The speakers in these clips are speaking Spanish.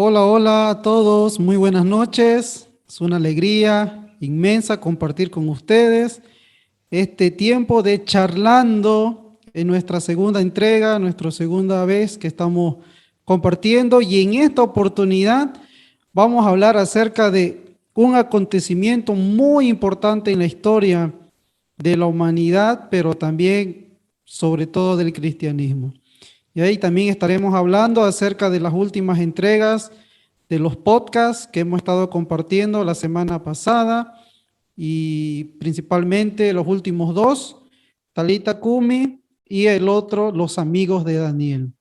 Hola, hola a todos, muy buenas noches. Es una alegría inmensa compartir con ustedes este tiempo de charlando en nuestra segunda entrega, nuestra segunda vez que estamos compartiendo y en esta oportunidad vamos a hablar acerca de un acontecimiento muy importante en la historia de la humanidad, pero también sobre todo del cristianismo. Y ahí también estaremos hablando acerca de las últimas entregas de los podcasts que hemos estado compartiendo la semana pasada y principalmente los últimos dos, Talita Kumi y el otro, Los Amigos de Daniel.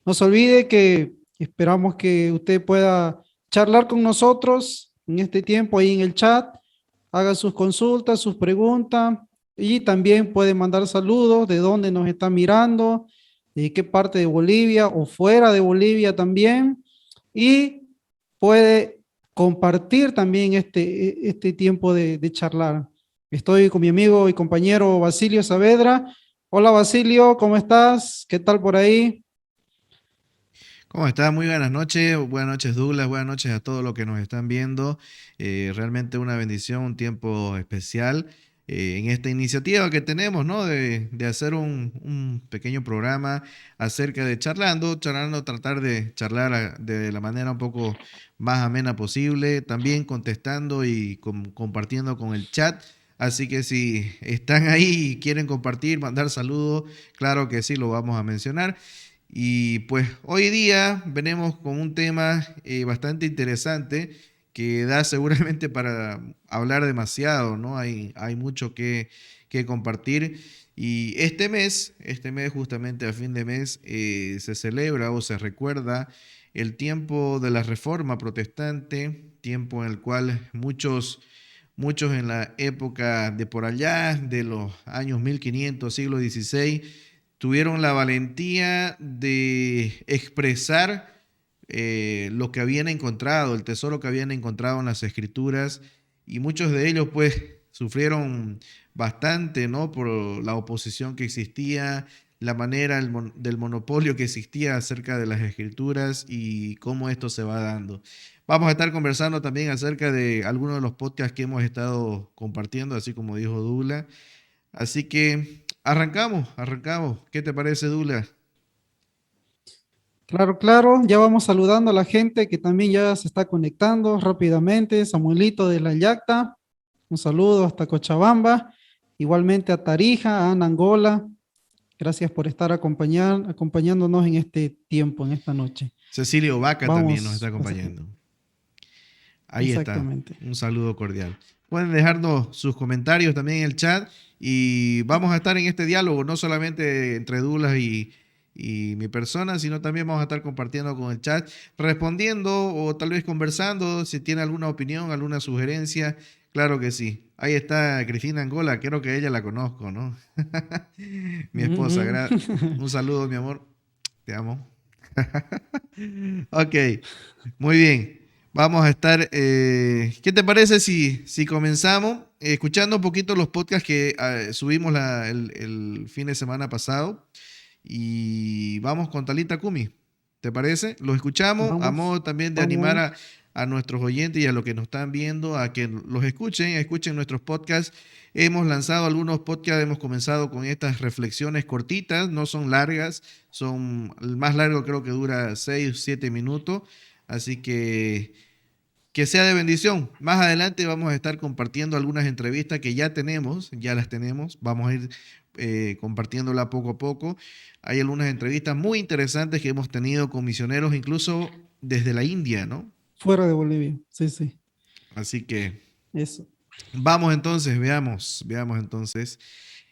No se olvide que esperamos que usted pueda charlar con nosotros en este tiempo ahí en el chat, haga sus consultas, sus preguntas y también puede mandar saludos de dónde nos está mirando, de qué parte de Bolivia o fuera de Bolivia también. Y puede compartir también este tiempo de charlar. Estoy con mi amigo y compañero Basilio Saavedra. Hola Basilio, ¿cómo estás? ¿Qué tal por ahí? ¿Cómo está? Muy buenas noches Douglas, buenas noches a todos los que nos están viendo. Realmente una bendición, un tiempo especial en esta iniciativa que tenemos, ¿no? De hacer un pequeño programa acerca de charlando, tratar de charlar de la manera un poco más amena posible, también contestando y compartiendo con el chat. Así que si están ahí y quieren compartir, mandar saludos, claro que sí, lo vamos a mencionar. Y pues hoy día venimos con un tema bastante interesante que da seguramente para hablar demasiado, ¿no? Hay mucho que compartir. Y este mes justamente a fin de mes, se celebra o se recuerda el tiempo de la Reforma Protestante, tiempo en el cual muchos en la época de por allá, de los años 1500, siglo XVI, tuvieron la valentía de expresar lo que habían encontrado, el tesoro que habían encontrado en las escrituras, y muchos de ellos pues sufrieron bastante, ¿no? Por la oposición que existía, la manera del monopolio que existía acerca de las escrituras y cómo esto se va dando. Vamos a estar conversando también acerca de algunos de los podcasts que hemos estado compartiendo, así como dijo Dula. Así que arrancamos. ¿Qué te parece, Dula? Claro, claro, ya vamos saludando a la gente que también ya se está conectando rápidamente. Samuelito de la Yacta, un saludo hasta Cochabamba. Igualmente a Tarija, a Ana Angola. Gracias por estar acompañándonos en este tiempo, en esta noche. Cecilio Vaca también nos está Vamos, acompañando. Ahí está. exactamente. Un saludo cordial. Pueden dejarnos sus comentarios también en el chat y vamos a estar en este diálogo, no solamente entre Dulas y mi persona, sino también vamos a estar compartiendo con el chat, respondiendo o tal vez conversando, si tiene alguna opinión, alguna sugerencia. Claro que sí. Ahí está Cristina Angola, creo que ella la conozco, ¿no? Mi esposa. Ujú. Un saludo, mi amor. Te amo. Ok, muy bien. Vamos a estar. ¿Qué te parece si comenzamos escuchando un poquito los podcasts que subimos el fin de semana pasado? Y vamos con Talita Kumi. ¿Te parece? Los escuchamos a Vamos, modo también de animar vamos. a nuestros oyentes y a los que nos están viendo a que los escuchen nuestros podcasts. Hemos lanzado algunos podcasts, hemos comenzado con estas reflexiones cortitas, no son largas, son el más largo creo que dura 6 o 7 minutos, así que sea de bendición. Más adelante vamos a estar compartiendo algunas entrevistas que ya las tenemos, vamos a ir compartiéndola poco a poco. Hay algunas entrevistas muy interesantes que hemos tenido con misioneros, incluso desde la India, ¿no? Fuera de Bolivia. Sí, sí. Así que Eso. vamos entonces, veamos entonces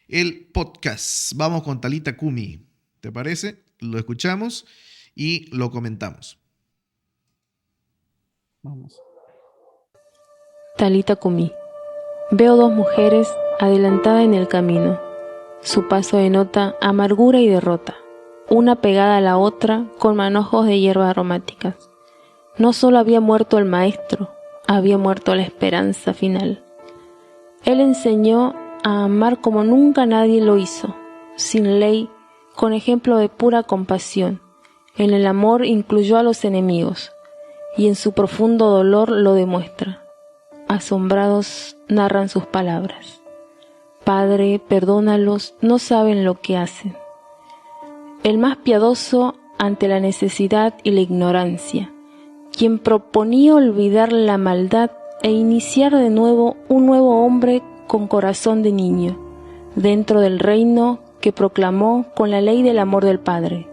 el podcast. Vamos con Talita Kumi. ¿Te parece? Lo escuchamos y lo comentamos. Vamos. Talita Kumi. Veo dos mujeres adelantadas en el camino. Su paso denota amargura y derrota, una pegada a la otra con manojos de hierbas aromáticas. No solo había muerto el maestro, había muerto la esperanza final. Él enseñó a amar como nunca nadie lo hizo, sin ley, con ejemplo de pura compasión. En el amor incluyó a los enemigos y en su profundo dolor lo demuestra. Asombrados narran sus palabras. Padre, perdónalos, no saben lo que hacen. El más piadoso ante la necesidad y la ignorancia, quien proponía olvidar la maldad e iniciar de nuevo un nuevo hombre con corazón de niño, dentro del reino que proclamó con la ley del amor del Padre.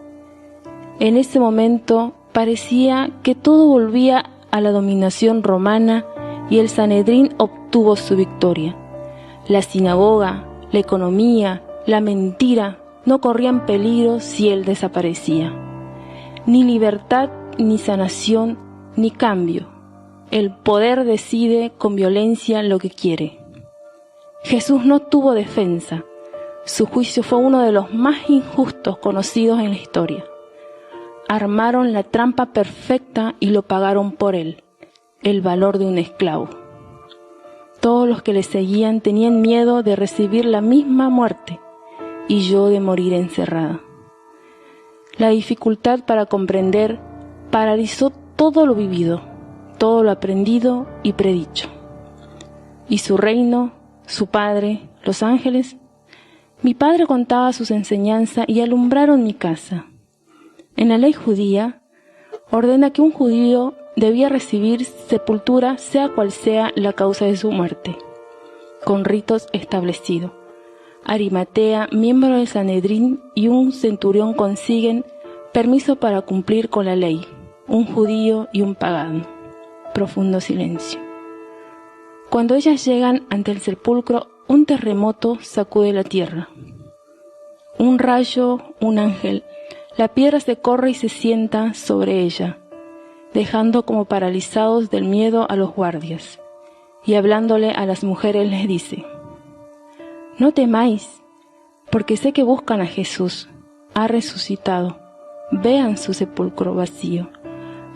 En ese momento parecía que todo volvía a la dominación romana y el Sanedrín obtuvo su victoria. La sinagoga, la economía, la mentira no corrían peligro si él desaparecía. Ni libertad, ni sanación, ni cambio. El poder decide con violencia lo que quiere. Jesús no tuvo defensa. Su juicio fue uno de los más injustos conocidos en la historia. Armaron la trampa perfecta y lo pagaron por él, el valor de un esclavo. Todos los que le seguían tenían miedo de recibir la misma muerte y yo de morir encerrada. La dificultad para comprender paralizó todo lo vivido, todo lo aprendido y predicho. Y su reino, su Padre, los ángeles. Mi padre contaba sus enseñanzas y alumbraron mi casa. En la ley judía, ordena que un judío debía recibir sepultura sea cual sea la causa de su muerte, con ritos establecidos. Arimatea, miembro del Sanedrín, y un centurión consiguen permiso para cumplir con la ley, un judío y un pagano. Profundo silencio. Cuando ellas llegan ante el sepulcro, un terremoto sacude la tierra. Un rayo, un ángel, la piedra se corre y se sienta sobre ella, dejando como paralizados del miedo a los guardias, y hablándole a las mujeres les dice: no temáis, porque sé que buscan a Jesús, ha resucitado, vean su sepulcro vacío,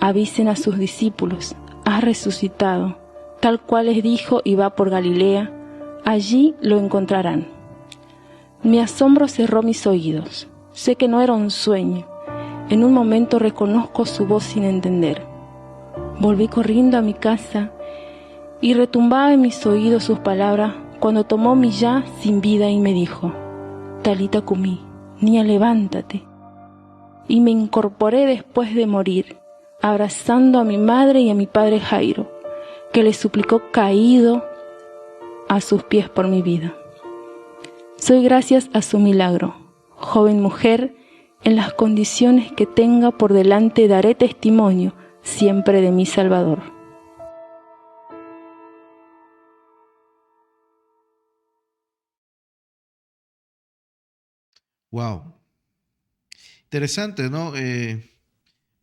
avisen a sus discípulos, ha resucitado, tal cual les dijo y va por Galilea, allí lo encontrarán. Mi asombro cerró mis oídos, sé que no era un sueño, en un momento reconozco su voz sin entender. Volví corriendo a mi casa y retumbaba en mis oídos sus palabras cuando tomó mi ya sin vida y me dijo: Talita cumí, niña, levántate. Y me incorporé después de morir, abrazando a mi madre y a mi padre Jairo, que le suplicó caído a sus pies por mi vida. Soy gracias a su milagro, joven mujer, en las condiciones que tenga por delante daré testimonio siempre de mi Salvador. Wow. Interesante, ¿no?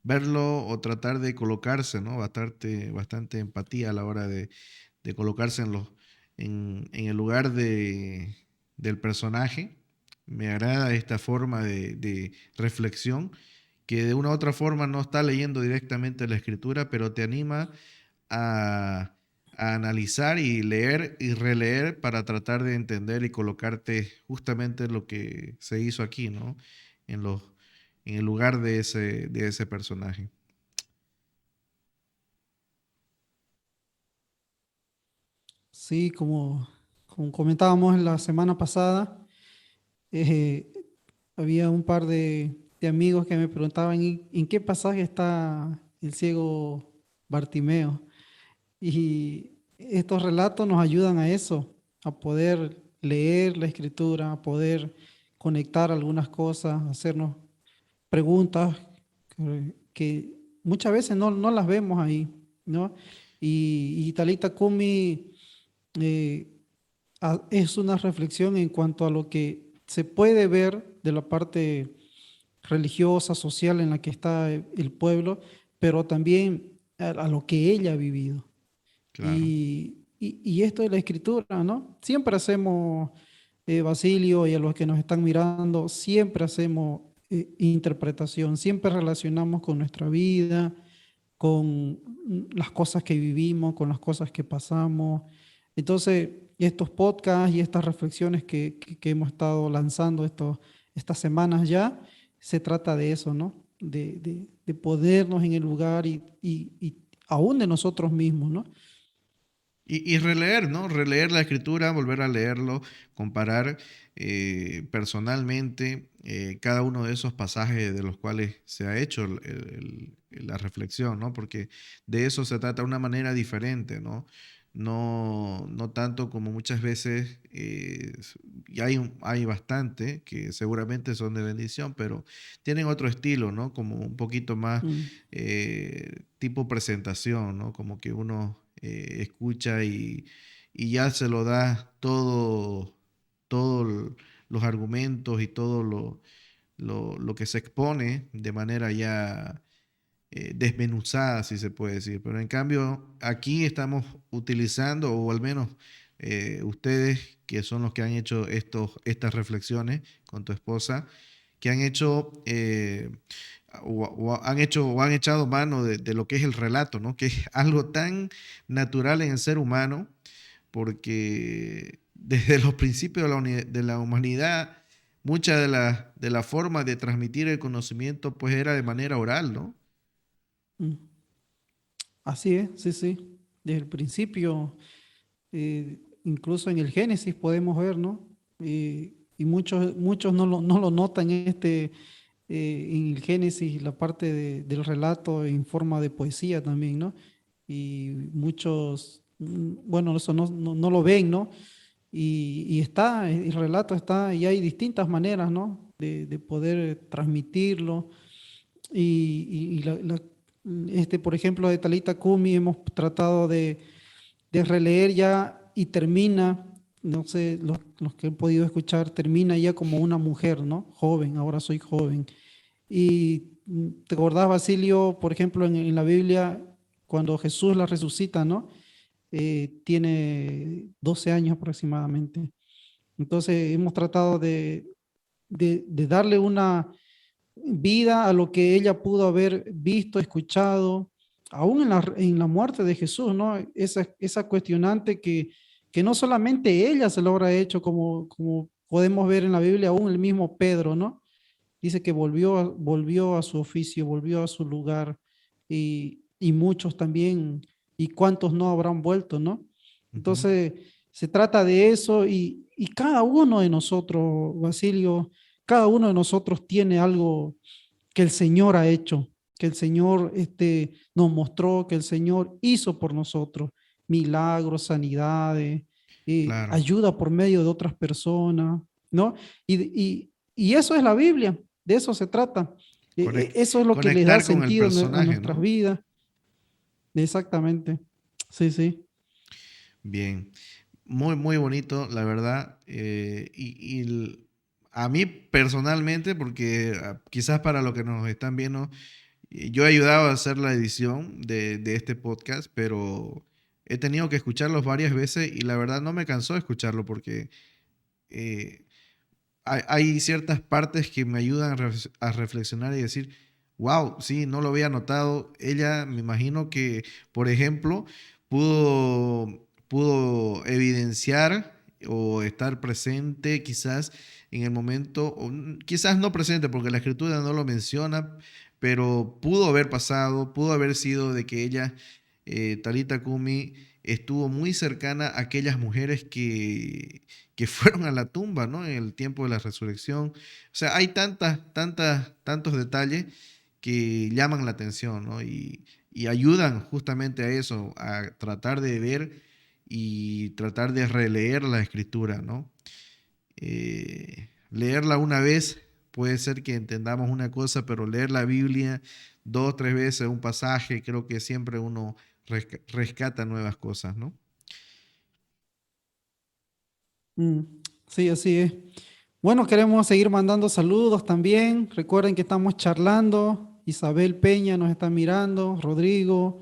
Verlo o tratar de colocarse, ¿no? Bastante empatía a la hora de colocarse en el lugar del personaje. Me agrada esta forma de reflexión que de una u otra forma no está leyendo directamente la escritura, pero te anima a, a analizar y leer y releer para tratar de entender y colocarte justamente en lo que se hizo aquí, ¿no? En los, en el lugar de ese personaje. Sí, como comentábamos la semana pasada, eh, había un par de amigos que me preguntaban en qué pasaje está el ciego Bartimeo. Y estos relatos nos ayudan a eso, a poder leer la escritura, a poder conectar algunas cosas, hacernos preguntas que muchas veces no las vemos ahí, ¿no? Y Talita Kumi eh, es una reflexión en cuanto a lo que se puede ver de la parte religiosa, social en la que está el pueblo, pero también a lo que ella ha vivido. Claro. Y esto de la escritura, ¿no? Siempre hacemos, Basilio, y a los que nos están mirando, siempre hacemos interpretación, siempre relacionamos con nuestra vida, con las cosas que vivimos, con las cosas que pasamos. Entonces, estos podcasts y estas reflexiones que hemos estado lanzando estas semanas ya, se trata de eso, ¿no? De ponernos en el lugar aún de nosotros mismos, ¿no? Y releer, ¿no? Releer la escritura, volver a leerlo, comparar personalmente cada uno de esos pasajes de los cuales se ha hecho la reflexión, ¿no? Porque de eso se trata de una manera diferente, ¿no? No tanto como muchas veces, y hay bastante que seguramente son de bendición, pero tienen otro estilo, ¿no? Como un poquito más Mm, tipo presentación, ¿no? Como que uno escucha y ya se lo da todos los argumentos y todo lo que se expone de manera ya desmenuzada, si se puede decir. Pero en cambio, aquí estamos utilizando, o al menos ustedes, que son los que han hecho estas reflexiones con tu esposa, que han hecho, o han echado mano de lo que es el relato, ¿no? Que es algo tan natural en el ser humano, porque desde los principios de la humanidad, mucha de la forma de transmitir el conocimiento, pues era de manera oral, ¿no? mm. Así es, sí, sí. Desde el principio, incluso en el Génesis podemos ver, ¿no? Y muchos no lo notan en el Génesis, la parte del relato en forma de poesía también, ¿no? Y muchos, bueno, eso no lo ven, ¿no? Y está, el relato está, y hay distintas maneras, ¿no? De poder transmitirlo. Por ejemplo, de Talita Kumi hemos tratado de releer ya y termina, no sé, los que he podido escuchar, termina ya como una mujer, ¿no? Joven, ahora soy joven. Y te acordás, Basilio, por ejemplo, en la Biblia, cuando Jesús la resucita, ¿no? Tiene 12 años aproximadamente. Entonces hemos tratado de darle una vida a lo que ella pudo haber visto, escuchado, aún en la muerte de Jesús, ¿no? Esa cuestionante que no solamente ella se lo habrá hecho, como podemos ver en la Biblia, aún el mismo Pedro, ¿no? Dice que volvió a su oficio, volvió a su lugar, y muchos también, y cuántos no habrán vuelto, ¿no? Ujú. Entonces, se trata de eso, y cada uno de nosotros, Basilio, cada uno de nosotros tiene algo que el Señor ha hecho, que el Señor nos mostró, que el Señor hizo por nosotros, milagros, sanidades, Claro, ayuda por medio de otras personas, ¿no? Y eso es la Biblia, de eso se trata. Conec- Eso es lo que les da conectar con el sentido a personaje, nuestras ¿no? vidas. Exactamente. Sí, sí. Bien, muy, muy bonito, la verdad. A mí personalmente, porque quizás para lo que nos están viendo, yo he ayudado a hacer la edición de este podcast, pero he tenido que escucharlos varias veces y la verdad no me cansó de escucharlo porque eh, hay ciertas partes que me ayudan a reflexionar y decir, wow, sí, no lo había notado. Ella, me imagino que, por ejemplo, pudo evidenciar o estar presente quizás en el momento, quizás no presente porque la escritura no lo menciona, pero pudo haber pasado, pudo haber sido de que ella, Talita Kumi, estuvo muy cercana a aquellas mujeres que fueron a la tumba, ¿no? En el tiempo de la resurrección. O sea, hay tantos detalles que llaman la atención, ¿no? Y ayudan justamente a eso, a tratar de ver y tratar de releer la escritura, ¿no? Leerla una vez puede ser que entendamos una cosa, pero leer la Biblia dos, tres veces un pasaje, creo que siempre uno rescata nuevas cosas, ¿no? Mm, sí, así es. Bueno, queremos seguir mandando saludos también. Recuerden que estamos charlando. Isabel Peña nos está mirando, Rodrigo,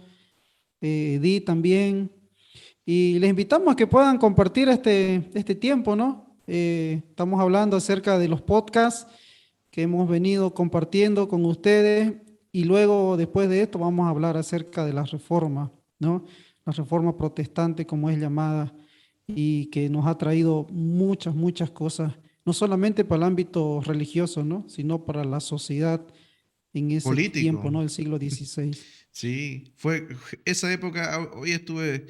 Edith también. Y les invitamos a que puedan compartir este tiempo, ¿no? Estamos hablando acerca de los podcasts que hemos venido compartiendo con ustedes, y luego, después de esto, vamos a hablar acerca de la reforma, ¿no? La reforma protestante, como es llamada, y que nos ha traído muchas, muchas cosas, no solamente para el ámbito religioso, ¿no? Sino para la sociedad en ese político. tiempo, ¿no? El siglo XVI. Sí, fue esa época. Hoy estuve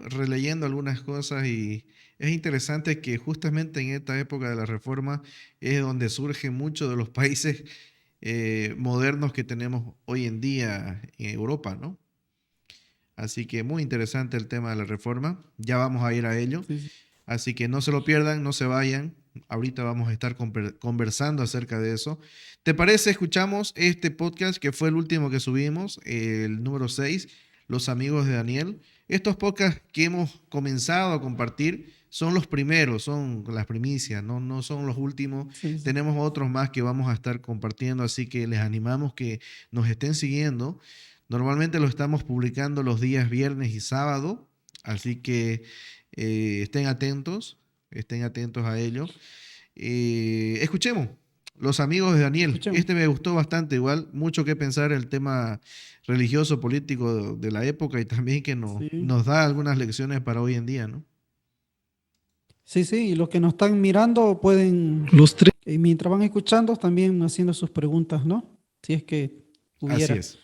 releyendo algunas cosas y es interesante que justamente en esta época de la Reforma es donde surgen muchos de los países modernos que tenemos hoy en día en Europa, ¿no? Así que muy interesante el tema de la Reforma. Ya vamos a ir a ello. Sí, sí. Así que no se lo pierdan, no se vayan. Ahorita vamos a estar conversando acerca de eso. ¿Te parece? Escuchamos este podcast que fue el último que subimos, el número 6, Los Amigos de Daniel. Estos podcasts que hemos comenzado a compartir son los primeros, son las primicias, no son los últimos. Sí, sí. Tenemos otros más que vamos a estar compartiendo, así que les animamos que nos estén siguiendo. Normalmente lo estamos publicando los días viernes y sábado, así que estén atentos a ello. Escuchemos Los Amigos de Daniel. Escuchemos. Este me gustó bastante, igual, mucho que pensar el tema religioso, político de la época y también que Sí. nos da algunas lecciones para hoy en día, ¿no? Sí, sí, y los que nos están mirando pueden, mientras van escuchando, también haciendo sus preguntas, ¿no? Si es que hubiera. Así es.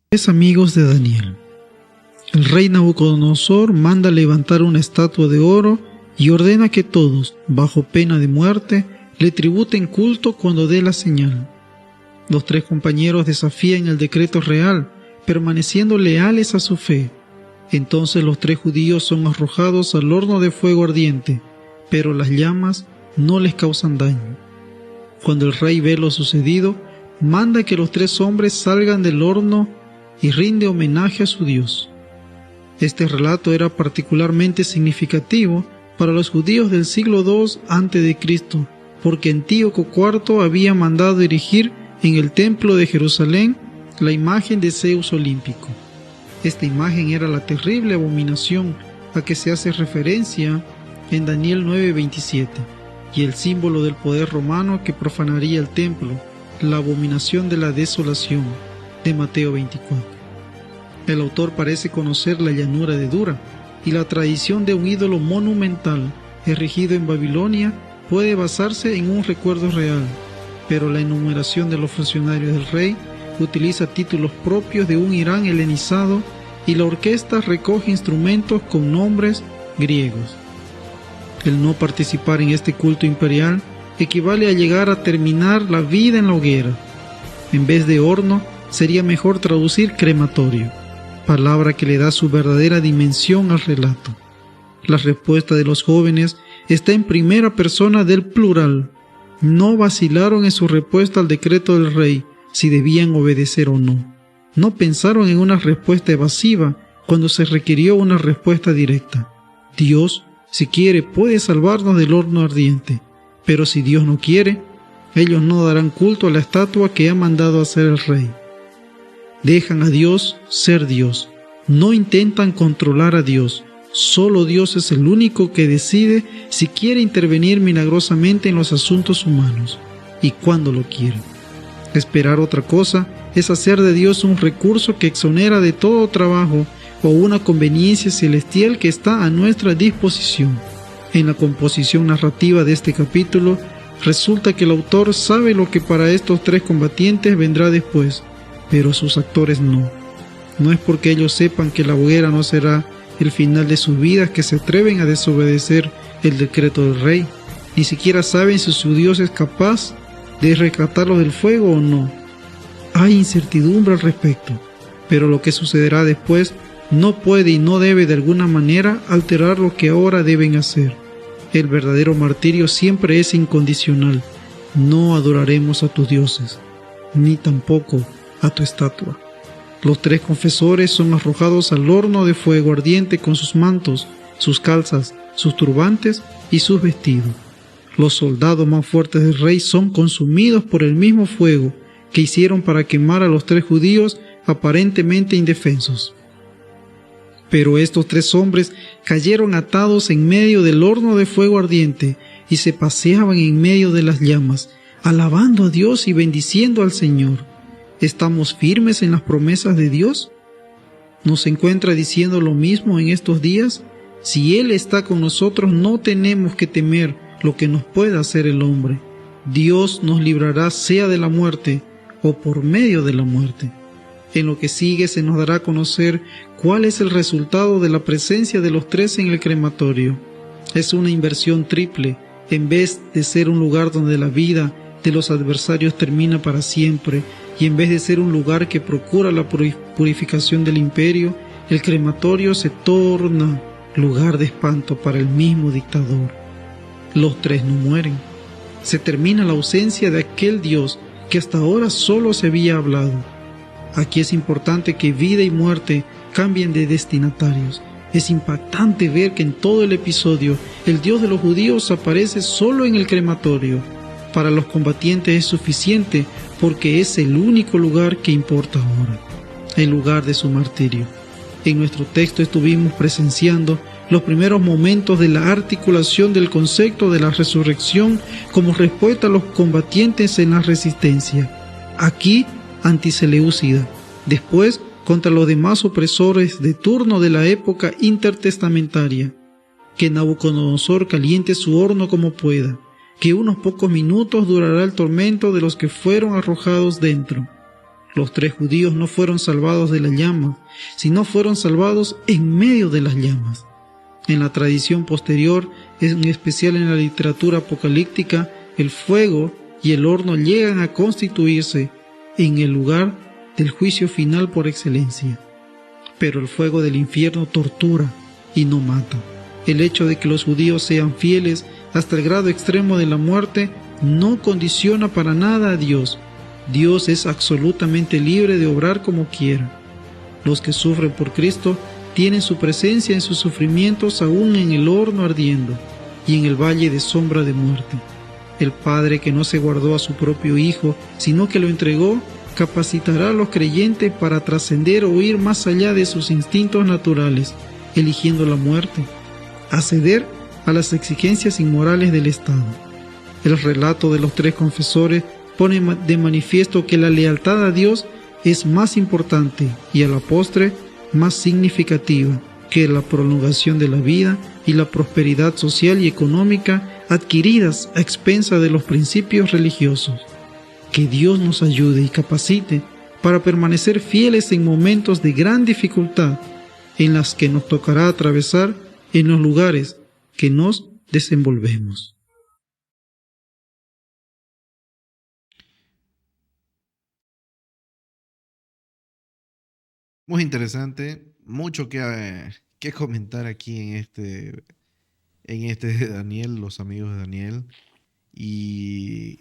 Tres amigos de Daniel. El rey Nabucodonosor manda levantar una estatua de oro y ordena que todos, bajo pena de muerte, le tributen culto cuando dé la señal. Los tres compañeros desafían el decreto real, permaneciendo leales a su fe. Entonces los tres judíos son arrojados al horno de fuego ardiente, pero las llamas no les causan daño. Cuando el rey ve lo sucedido, manda que los tres hombres salgan del horno y rinde homenaje a su Dios. Este relato era particularmente significativo para los judíos del siglo II a.C., porque Antíoco IV había mandado erigir en el templo de Jerusalén la imagen de Zeus olímpico. Esta imagen era la terrible abominación a que se hace referencia en Daniel 9:27, y el símbolo del poder romano que profanaría el templo, la abominación de la desolación, de Mateo 24. El autor parece conocer la llanura de Dura, y la tradición de un ídolo monumental erigido en Babilonia puede basarse en un recuerdo real, pero la enumeración de los funcionarios del rey utiliza títulos propios de un Irán helenizado y la orquesta recoge instrumentos con nombres griegos. El no participar en este culto imperial equivale a llegar a terminar la vida en la hoguera. En vez de horno, sería mejor traducir crematorio, palabra que le da su verdadera dimensión al relato. La respuesta de los jóvenes está en primera persona del plural. No vacilaron en su respuesta al decreto del rey, si debían obedecer o no. No pensaron en una respuesta evasiva cuando se requirió una respuesta directa. Dios, si quiere, puede salvarnos del horno ardiente, pero si Dios no quiere, ellos no darán culto a la estatua que ha mandado hacer el rey. Dejan a Dios ser Dios. No intentan controlar a Dios. Solo Dios es el único que decide si quiere intervenir milagrosamente en los asuntos humanos y cuándo lo quiere. Esperar otra cosa es hacer de Dios un recurso que exonera de todo trabajo o una conveniencia celestial que está a nuestra disposición. En la composición narrativa de este capítulo, resulta que el autor sabe lo que para estos tres combatientes vendrá después, pero sus actores no. No es porque ellos sepan que la hoguera no será el final de sus vidas que se atreven a desobedecer el decreto del rey. Ni siquiera saben si su Dios es capaz de rescatarlos del fuego o no. Hay incertidumbre al respecto, pero lo que sucederá después no puede y no debe de alguna manera alterar lo que ahora deben hacer. El verdadero martirio siempre es incondicional. No adoraremos a tus dioses, ni tampoco a tu estatua. Los tres confesores son arrojados al horno de fuego ardiente con sus mantos, sus calzas, sus turbantes y sus vestidos. Los soldados más fuertes del rey son consumidos por el mismo fuego que hicieron para quemar a los tres judíos aparentemente indefensos. Pero estos tres hombres cayeron atados en medio del horno de fuego ardiente y se paseaban en medio de las llamas, alabando a Dios y bendiciendo al Señor. ¿Estamos firmes en las promesas de Dios? ¿Nos encuentra diciendo lo mismo en estos días? Si Él está con nosotros, no tenemos que temer lo que nos pueda hacer el hombre. Dios nos librará sea de la muerte o por medio de la muerte. En lo que sigue se nos dará a conocer cuál es el resultado de la presencia de los tres en el crematorio. Es una inversión triple. En vez de ser un lugar donde la vida de los adversarios termina para siempre, y en vez de ser un lugar que procura la purificación del imperio, el crematorio se torna lugar de espanto para el mismo dictador. Los tres no mueren. Se termina la ausencia de aquel Dios que hasta ahora solo se había hablado. Aquí es importante que vida y muerte cambien de destinatarios. Es impactante ver que en todo el episodio el Dios de los judíos aparece solo en el crematorio. Para los combatientes es suficiente porque es el único lugar que importa ahora, el lugar de su martirio. En nuestro texto estuvimos presenciando los primeros momentos de la articulación del concepto de la resurrección como respuesta a los combatientes en la resistencia. Aquí, anti-Seleucida, después contra los demás opresores de turno de la época intertestamentaria. Que Nabucodonosor caliente su horno como pueda, que unos pocos minutos durará el tormento de los que fueron arrojados dentro. Los tres judíos no fueron salvados de la llama, sino fueron salvados en medio de las llamas. En la tradición posterior, en especial en la literatura apocalíptica, el fuego y el horno llegan a constituirse en el lugar del juicio final por excelencia. Pero el fuego del infierno tortura y no mata. El hecho de que los judíos sean fieles hasta el grado extremo de la muerte no condiciona para nada a Dios. Dios es absolutamente libre de obrar como quiera. Los que sufren por Cristo tienen su presencia en sus sufrimientos aún en el horno ardiendo y en el valle de sombra de muerte. El Padre que no se guardó a su propio Hijo, sino que lo entregó, capacitará a los creyentes para trascender o ir más allá de sus instintos naturales, eligiendo la muerte, acceder a las exigencias inmorales del Estado. El relato de los tres confesores pone de manifiesto que la lealtad a Dios es más importante y a la postre más significativa que la prolongación de la vida y la prosperidad social y económica adquiridas a expensas de los principios religiosos. Que Dios nos ayude y capacite para permanecer fieles en momentos de gran dificultad en las que nos tocará atravesar en los lugares que nos desenvolvemos. Muy interesante, mucho que comentar aquí en este de Daniel, los amigos de Daniel, y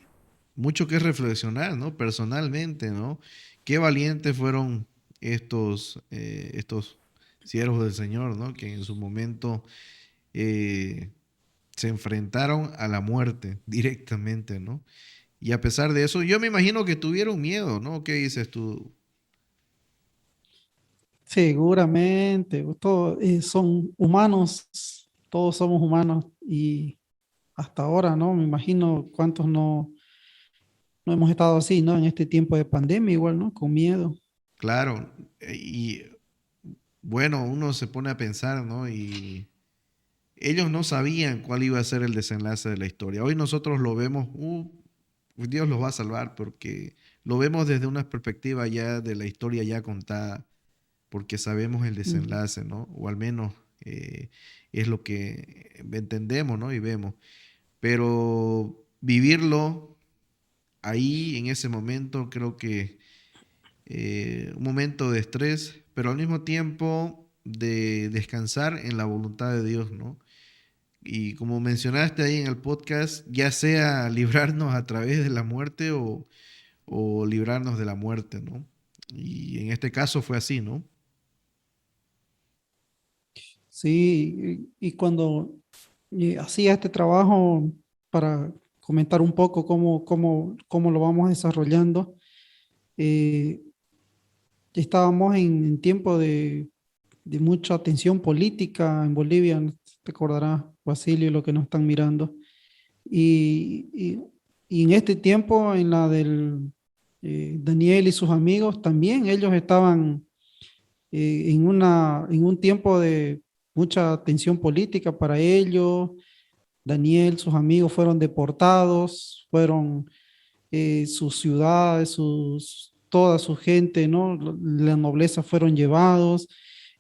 mucho que reflexionar, ¿no? Personalmente, ¿no? Qué valientes fueron estos siervos del Señor, ¿no? Que en su momento eh, se enfrentaron a la muerte directamente, ¿no? Y a pesar de eso, yo me imagino que tuvieron miedo, ¿no? ¿Qué dices tú? Seguramente, todos son humanos, todos somos humanos y hasta ahora, ¿no? Me imagino cuántos no hemos estado así, ¿no? En este tiempo de pandemia igual, ¿no? Con miedo. Claro, y bueno, uno se pone a pensar, ¿no? Y ellos no sabían cuál iba a ser el desenlace de la historia. Hoy nosotros lo vemos, Dios los va a salvar porque lo vemos desde una perspectiva ya de la historia ya contada, porque sabemos el Mm. desenlace, ¿no? O al menos es lo que entendemos, ¿no? Y vemos. Pero vivirlo ahí en ese momento creo que un momento de estrés, pero al mismo tiempo de descansar en la voluntad de Dios, ¿no? Y como mencionaste ahí en el podcast, ya sea librarnos a través de la muerte o librarnos de la muerte, ¿no? Y en este caso fue así, ¿no? Sí, y cuando hacía este trabajo para comentar un poco cómo lo vamos desarrollando, eh, estábamos en tiempo de mucha tensión política en Bolivia, ¿no? Te acordarás, Basilio, lo que nos están mirando. Y, y- y en este tiempo, en la del Daniel y sus amigos, también ellos estaban en un tiempo de mucha tensión política para ellos. Daniel, sus amigos fueron deportados, fueron sus ciudades, toda su gente, ¿no? La nobleza fueron llevados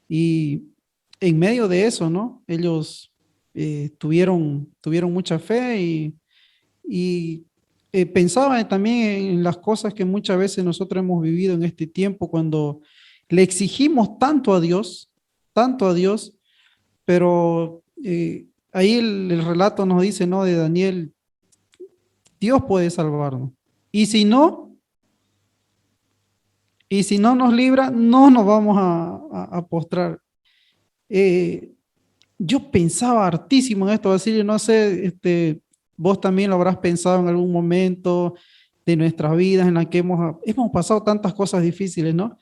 y en medio de eso, ¿no? Ellos tuvieron mucha fe y pensaba también en las cosas que muchas veces nosotros hemos vivido en este tiempo cuando le exigimos tanto a Dios, pero ahí el relato nos dice, ¿no? De Daniel, Dios puede salvarnos. Y si no, y si no nos libra, no nos vamos a postrar. Eh, yo pensaba hartísimo en esto, Basilio, no sé, vos también lo habrás pensado en algún momento de nuestras vidas en la que hemos pasado tantas cosas difíciles, ¿no?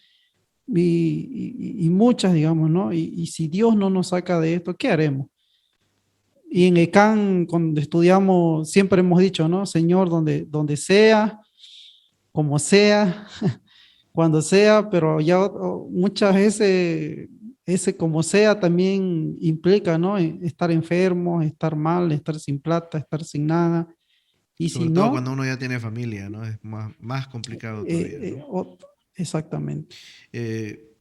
Y muchas, digamos, ¿no? Y si Dios no nos saca de esto, ¿qué haremos? Y en ECAN, cuando estudiamos, siempre hemos dicho, ¿no? Señor, donde sea, como sea, cuando sea, pero ya muchas veces ese como sea también implica, ¿no? Estar enfermo, estar mal, estar sin plata, estar sin nada. Y si Sobre todo no, cuando uno ya tiene familia, ¿no? Es más complicado todavía, eh, eh, ¿no? o- exactamente. Eh,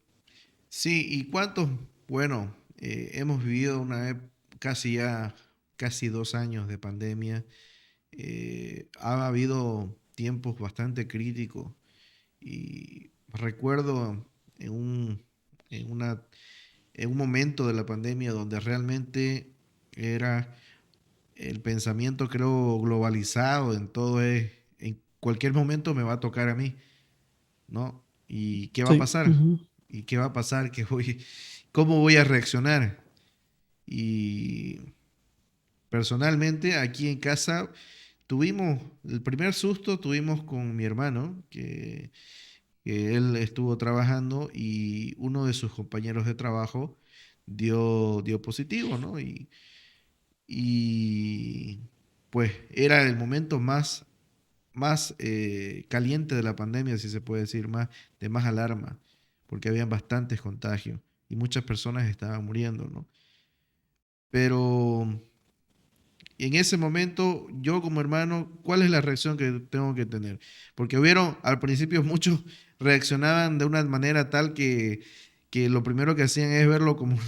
sí, ¿y cuántos? Bueno, hemos vivido casi 2 años de pandemia. Ha habido tiempos bastante críticos y recuerdo en un, en una, en un momento de la pandemia donde realmente era el pensamiento, creo, globalizado en todo en cualquier momento me va a tocar a mí, ¿no? ¿Y qué va a Sí. pasar? Ujú. ¿Y qué va a pasar? ¿Cómo voy a reaccionar? Y personalmente, aquí en casa, el primer susto tuvimos con mi hermano, que él estuvo trabajando y uno de sus compañeros de trabajo dio positivo, ¿no? Y pues era el momento más caliente de la pandemia, si se puede decir, de más alarma, porque habían bastantes contagios y muchas personas estaban muriendo, ¿no? Pero en ese momento, yo como hermano, ¿cuál es la reacción que tengo que tener? Porque hubieron, al principio muchos reaccionaban de una manera tal que lo primero que hacían es verlo como,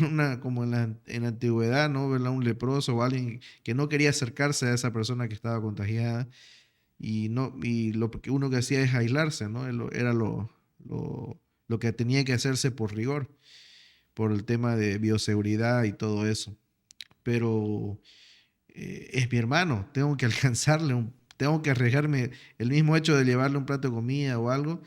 como en la antigüedad, ¿no? Verlo a un leproso o alguien que no quería acercarse a esa persona que estaba contagiada y, no, y lo que uno que hacía es aislarse, ¿no? Era lo que tenía que hacerse por rigor, por el tema de bioseguridad y todo eso. Pero es mi hermano, tengo que tengo que arriesgarme. El mismo hecho de llevarle un plato de comida o algo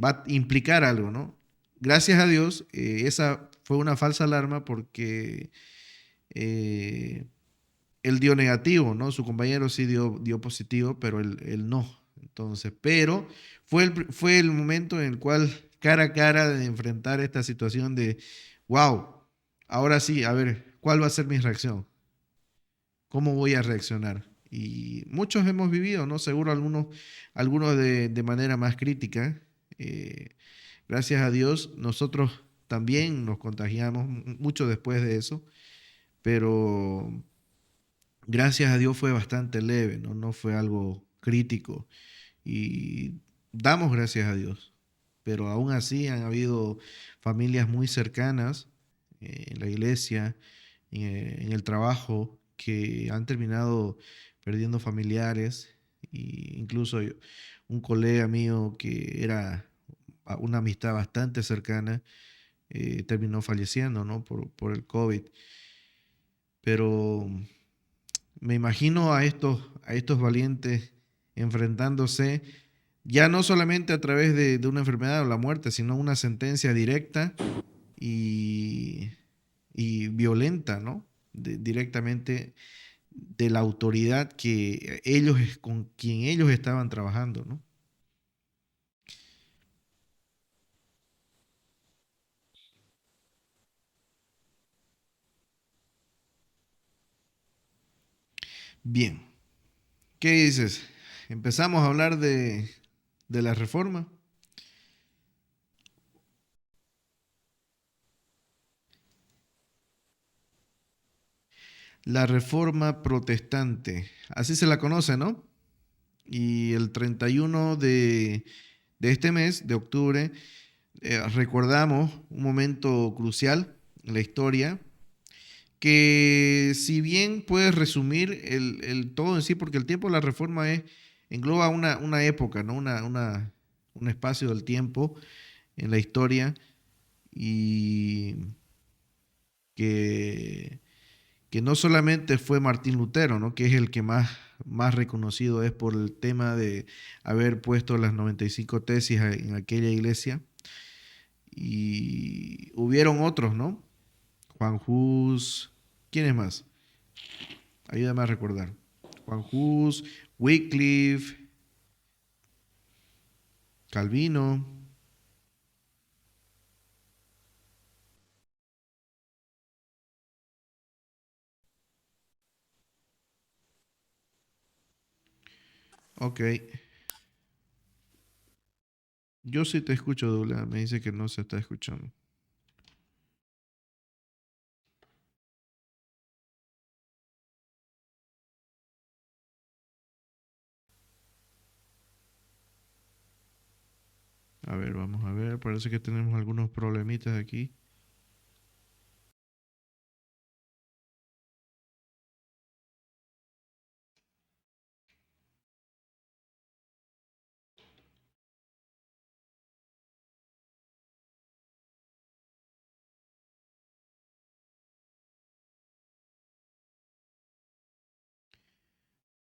va a implicar algo, ¿no? Gracias a Dios, esa fue una falsa alarma porque eh, él dio negativo, ¿no? Su compañero sí dio positivo, pero él no. Entonces, pero fue el momento en el cual, cara a cara, de enfrentar esta situación de, wow, ahora sí, a ver, ¿cuál va a ser mi reacción? ¿Cómo voy a reaccionar? Y muchos hemos vivido, ¿no? Seguro algunos de manera más crítica. Eh, Gracias a Dios, nosotros también nos contagiamos mucho después de eso, pero gracias a Dios fue bastante leve, ¿no? No fue algo crítico. Y damos gracias a Dios. Pero aún así han habido familias muy cercanas en la iglesia, en el trabajo, que han terminado perdiendo familiares. Y incluso un colega mío que era una amistad bastante cercana, terminó falleciendo, ¿no? Por el COVID. Pero me imagino a estos valientes enfrentándose ya no solamente a través de una enfermedad o la muerte, sino una sentencia directa y, y violenta, ¿no? Directamente de la autoridad con quien ellos estaban trabajando, ¿no? Bien, ¿qué dices? ¿Empezamos a hablar de la reforma? La reforma protestante, así se la conoce, ¿no? Y el 31 de este mes, de octubre, recordamos un momento crucial en la historia que si bien puedes resumir el todo en sí, porque el tiempo de la reforma engloba una época, ¿no? Un espacio del tiempo en la historia y que, que no solamente fue Martín Lutero, ¿no? Que es el que más reconocido es por el tema de haber puesto las 95 tesis en aquella iglesia, y hubieron otros, ¿no? Juan Hus, ¿quién es más? Ayúdame a recordar. Juan Hus, Wycliffe, Calvino. Ok, yo sí te escucho, Douglas. Me dice que no se está escuchando. A ver, vamos a ver. Parece que tenemos algunos problemitas aquí.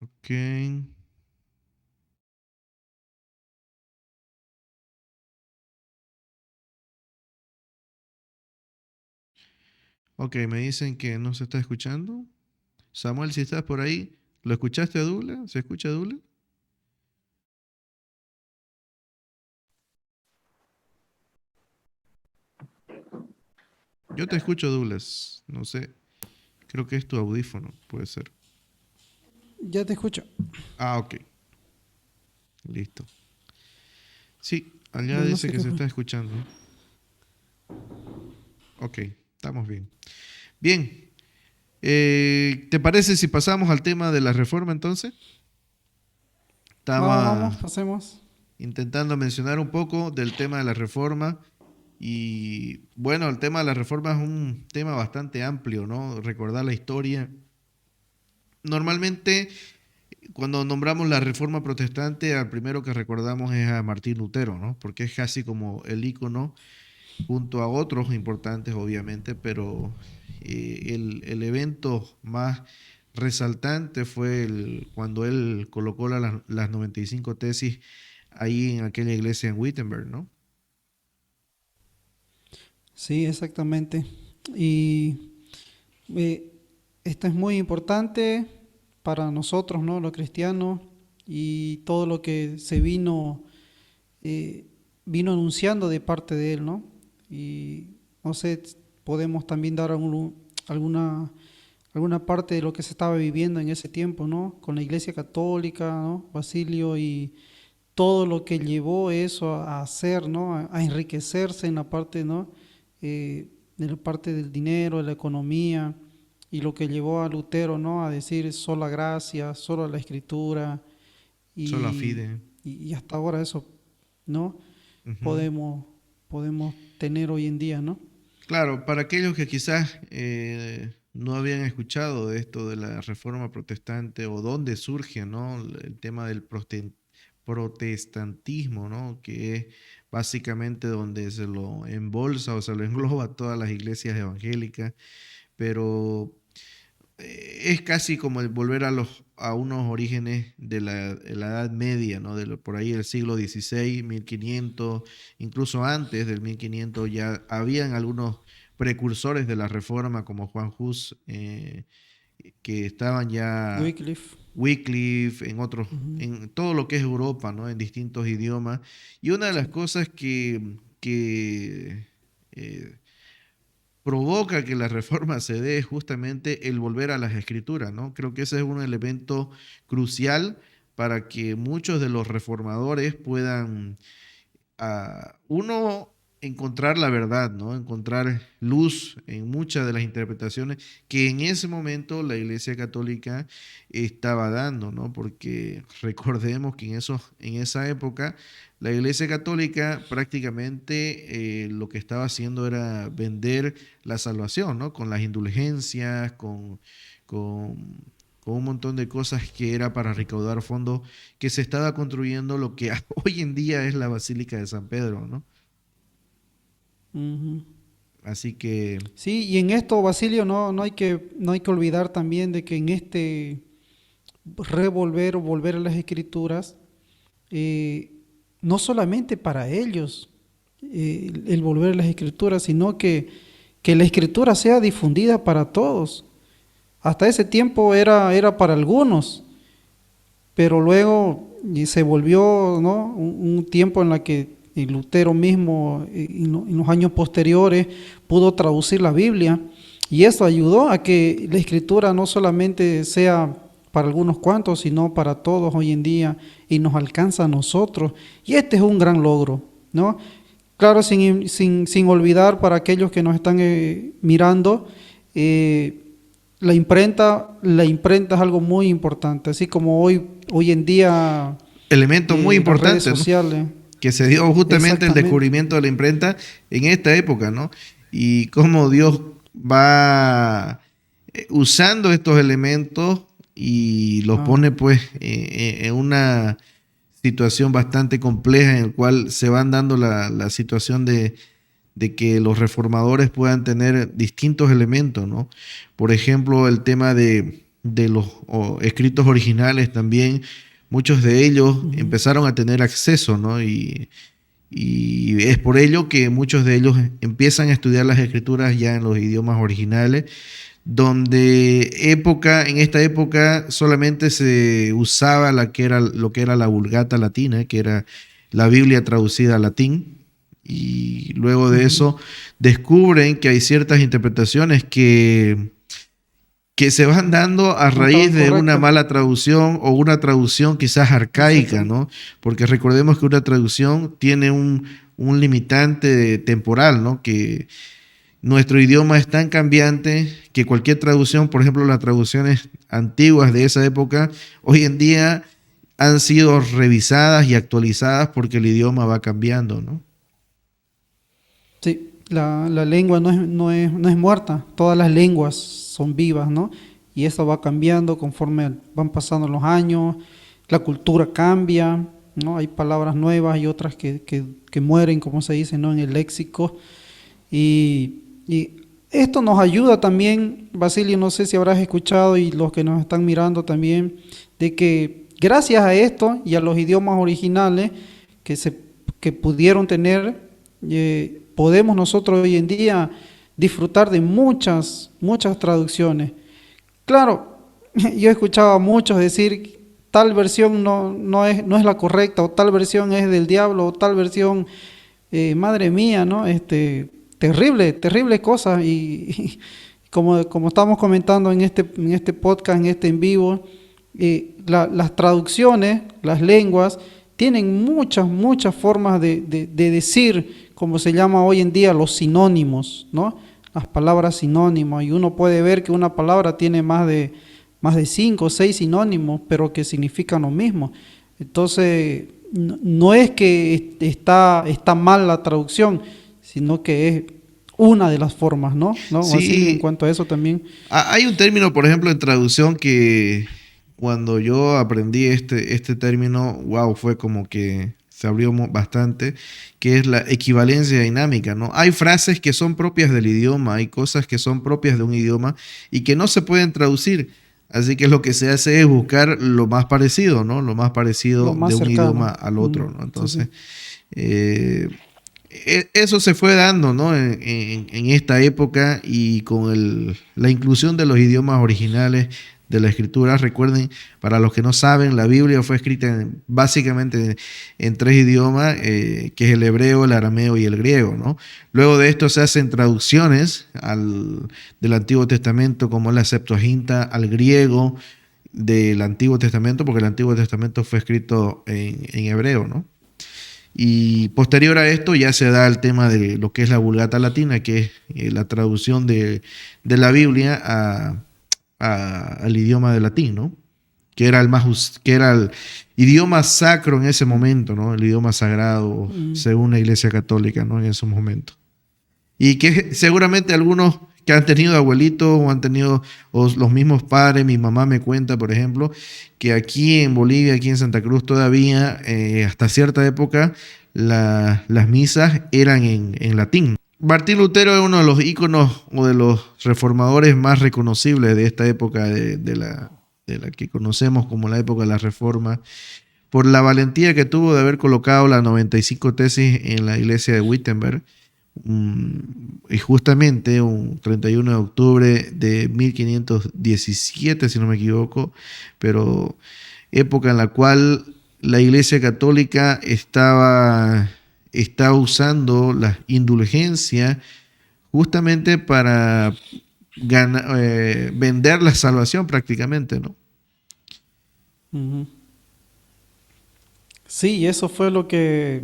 Ok. Ok, me dicen que no se está escuchando. Samuel, si estás por ahí, ¿lo escuchaste a Douglas? ¿Se escucha a Douglas? Yo te escucho, Douglas. No sé. Creo que es tu audífono, puede ser. Ya te escucho. Ah, ok. Listo. Sí, allá No, no dice sé que qué se fue. está escuchando. Ok, estamos bien. Bien, ¿te parece si pasamos al tema de la reforma entonces? Vamos, vamos, Estaba pasemos. intentando mencionar un poco del tema de la reforma y bueno, el tema de la reforma es un tema bastante amplio, ¿no? Recordar la historia. Normalmente, cuando nombramos la reforma protestante, al primero que recordamos es a Martín Lutero, ¿no? Porque es casi como el ícono junto a otros importantes, obviamente, pero el evento más resaltante fue cuando él colocó las 95 tesis ahí en aquella iglesia en Wittenberg, ¿no? Sí, exactamente. Y eh, esto es muy importante para nosotros, ¿no? Los cristianos y todo lo que se eh, vino anunciando de parte de él, ¿no? Y no sé, podemos también dar alguna parte de lo que se estaba viviendo en ese tiempo, ¿no? Con la Iglesia Católica, ¿no? Basilio y todo lo que llevó eso a hacer, ¿no? A enriquecerse en la parte, ¿no? De la parte del dinero, de la economía, y lo que llevó a Lutero, ¿no? A decir sola gracia, solo la escritura, Sola y, fide. y hasta ahora eso, ¿no? Ujú. Podemos, podemos tener hoy en día, ¿no? Claro, para aquellos que quizás no habían escuchado de esto de la reforma protestante o dónde surge, ¿no? El tema del protestantismo, ¿no? Que es básicamente donde se lo embolsa o se lo engloba a todas las iglesias evangélicas, pero es casi como el volver a unos orígenes de la Edad Media, ¿no? Por ahí el siglo XVI, 1500, incluso antes del 1500 ya habían algunos precursores de la Reforma como Juan Hus, que estaban ya Wycliffe. Wycliffe, en otros, Ujú. en todo lo que es Europa, ¿no? En distintos idiomas. Y una de las Sí. cosas que provoca que la reforma se dé justamente el volver a las escrituras, ¿no? Creo que ese es un elemento crucial para que muchos de los reformadores puedan, uno, encontrar la verdad, ¿no? Encontrar luz en muchas de las interpretaciones que en ese momento la Iglesia Católica estaba dando, ¿no? Porque recordemos que en esa época la Iglesia Católica prácticamente lo que estaba haciendo era vender la salvación, ¿no? Con las indulgencias, con, con un montón de cosas que era para recaudar fondos, que se estaba construyendo lo que hoy en día es la Basílica de San Pedro, ¿no? Ujú. Así que Sí, y en esto, Basilio, no hay que olvidar también de que en este revolver o volver a las escrituras, eh, no solamente para ellos el volver a las escrituras, sino que la escritura sea difundida para todos. Hasta ese tiempo era para algunos, pero luego y se volvió, ¿no? Un tiempo en la que Lutero mismo, en los años posteriores, pudo traducir la Biblia, y eso ayudó a que la escritura no solamente sea para algunos cuantos, sino para todos hoy en día, y nos alcanza a nosotros. Y este es un gran logro, ¿no? Claro, sin olvidar para aquellos que nos están mirando, la imprenta es algo muy importante, así como hoy en día elemento muy las redes importante, ¿no? sociales. Que se dio justamente el Exactamente. descubrimiento de la imprenta en esta época, ¿no? Y cómo Dios va usando estos elementos y los Ah, pone pues en una situación bastante compleja en el cual se van dando la situación de que los reformadores puedan tener distintos elementos, ¿no? Por ejemplo, el tema de los escritos originales también, muchos de ellos ujú. empezaron a tener acceso, ¿no? Y es por ello que muchos de ellos empiezan a estudiar las escrituras ya en los idiomas originales, donde en esta época solamente se usaba lo que era la Vulgata latina, que era la Biblia traducida al latín, y luego de Ujú. eso descubren que hay ciertas interpretaciones que se van dando a No estaban raíz de una correctas. mala traducción o una traducción quizás arcaica, Exactamente. ¿no? Porque recordemos que una traducción tiene un limitante temporal, ¿no? Que nuestro idioma es tan cambiante que cualquier traducción, por ejemplo, las traducciones antiguas de esa época, hoy en día han sido revisadas y actualizadas porque el idioma va cambiando, ¿no? Sí, la lengua no es muerta, todas las lenguas son vivas, ¿no? Y eso va cambiando conforme van pasando los años, la cultura cambia, ¿no? Hay palabras nuevas y otras que mueren, como se dice, ¿no? En el léxico. Y esto nos ayuda también, Basilio, no sé si habrás escuchado y los que nos están mirando también, de que gracias a esto y a los idiomas originales que, se, que pudieron tener, podemos nosotros hoy en día disfrutar de muchas traducciones. Claro, yo escuchaba a muchos decir tal versión no es la correcta, o tal versión es del diablo, o tal versión, madre mía, ¿no? Terrible cosa. Y como estamos comentando en este podcast, en este en vivo, las traducciones, las lenguas, tienen muchas formas de decir, como se llama hoy en día, los sinónimos, ¿no? Las palabras sinónimos. Y uno puede ver que una palabra tiene más de 5 o 6 sinónimos, pero que significan lo mismo. Entonces, no es que está mal la traducción, sino que es una de las formas, ¿no? ¿No? Así en Sí, cuanto a eso también. hay un término, por ejemplo, en traducción que cuando yo aprendí este término, wow, fue como que se abrió bastante, que es la equivalencia dinámica, ¿no? Hay frases que son propias del idioma, hay cosas que son propias de un idioma y que no se pueden traducir. Así que lo que se hace es buscar lo más parecido, ¿no? Lo más Lo parecido de más un idioma cercano. al Mm, otro, ¿no? sí, Entonces, sí. eh, eso se fue dando, ¿no? En esta época y con la inclusión de los idiomas originales de la escritura. Recuerden, para los que no saben, la Biblia fue escrita básicamente en tres idiomas, que es el hebreo, el arameo y el griego, ¿no? Luego de esto se hacen traducciones del Antiguo Testamento, como la Septuaginta, al griego del Antiguo Testamento, porque el Antiguo Testamento fue escrito en hebreo, ¿no? Y posterior a esto ya se da el tema de lo que es la Vulgata Latina, que es la traducción de la Biblia al idioma de latín, ¿no? Que era que era el idioma sacro en ese momento, ¿no? El idioma sagrado según la Iglesia Católica, ¿no? En esos momentos. Y que seguramente algunos que han tenido abuelitos o han tenido o los mismos padres, mi mamá me cuenta, por ejemplo, que aquí en Bolivia, aquí en Santa Cruz todavía, hasta cierta época, las misas eran en latín. Martín Lutero es uno de los íconos o de los reformadores más reconocibles de esta época de la que conocemos como la época de la Reforma, por la valentía que tuvo de haber colocado las 95 tesis en la iglesia de Wittenberg, y justamente un 31 de octubre de 1517, si no me equivoco, pero época en la cual la Iglesia Católica estaba usando la indulgencia justamente para vender la salvación prácticamente, ¿no? Ujú. Sí, y eso fue lo que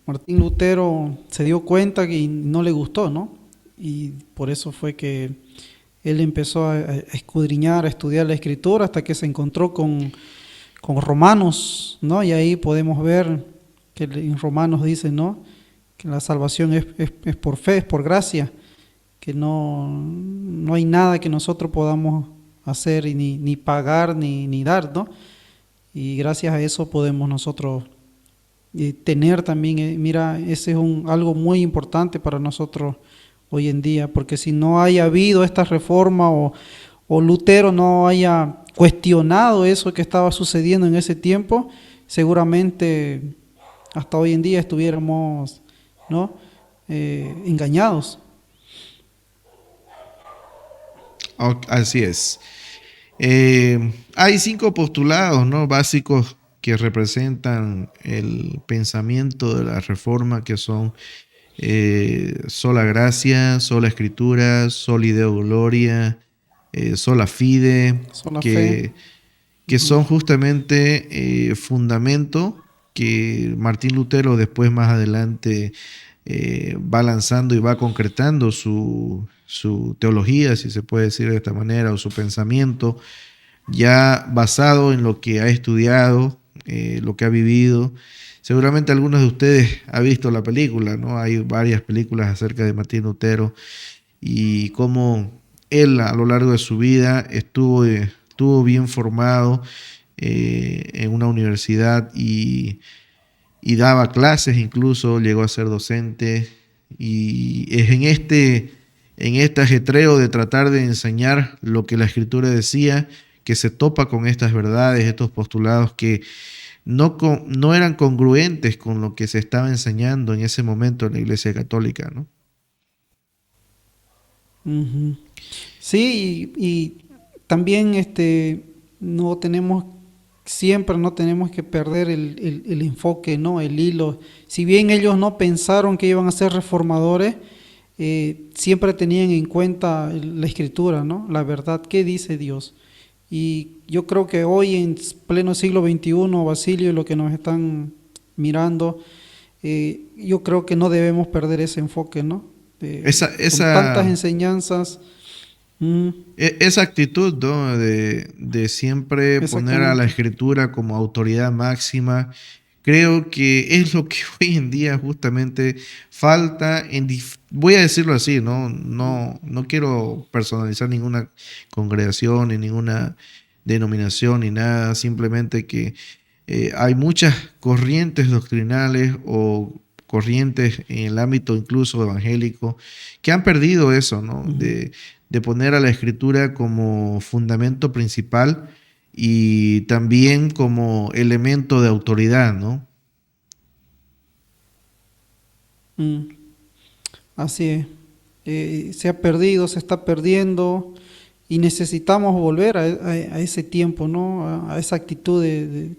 Martín Lutero se dio cuenta que no le gustó, ¿no? Y por eso fue que él empezó a escudriñar, a estudiar la Escritura hasta que se encontró con Romanos, ¿no? Y ahí podemos ver que en Romanos dice, ¿no? Que la salvación es por fe, es por gracia, que no hay nada que nosotros podamos hacer y ni pagar ni dar, ¿no? Y gracias a eso podemos nosotros tener también, mira, ese es algo muy importante para nosotros hoy en día, porque si no haya habido esta reforma o Lutero no haya cuestionado eso que estaba sucediendo en ese tiempo, seguramente hasta hoy en día estuviéramos, ¿no? Engañados. Así es. Hay 5 postulados, ¿no? Básicos que representan el pensamiento de la Reforma, que son sola gracia, sola escritura, soli deo gloria, sola fide, Sola fe. que son justamente fundamento que Martín Lutero después más adelante va lanzando y va concretando su teología, si se puede decir de esta manera, o su pensamiento, ya basado en lo que ha estudiado, lo que ha vivido. Seguramente algunos de ustedes han visto la película, ¿no? Hay varias películas acerca de Martín Lutero y cómo él a lo largo de su vida estuvo bien formado en una universidad y daba clases, incluso llegó a ser docente, y es en este ajetreo de tratar de enseñar lo que la Escritura decía, que se topa con estas verdades, estos postulados que no eran congruentes con lo que se estaba enseñando en ese momento en la Iglesia Católica, ¿no? Ujú. Sí, y también siempre no tenemos que perder el enfoque, ¿no? El hilo. Si bien ellos no pensaron que iban a ser reformadores, siempre tenían en cuenta la Escritura, ¿no? La verdad, ¿qué dice Dios? Y yo creo que hoy en pleno siglo XXI, Basilio, y lo que nos están mirando, yo creo que no debemos perder ese enfoque, ¿no? Con tantas enseñanzas. Esa actitud, ¿no? De siempre poner a la Exactamente. Escritura como autoridad máxima, creo que es lo que hoy en día justamente falta voy a decirlo así, ¿no? No quiero personalizar ninguna congregación ni ninguna denominación ni nada, simplemente que hay muchas corrientes doctrinales o corrientes en el ámbito incluso evangélico que han perdido eso, ¿no? De poner a la Escritura como fundamento principal y también como elemento de autoridad, ¿no? Mm, Así es. Se ha perdido, se está perdiendo y necesitamos volver a ese tiempo, ¿no? A esa actitud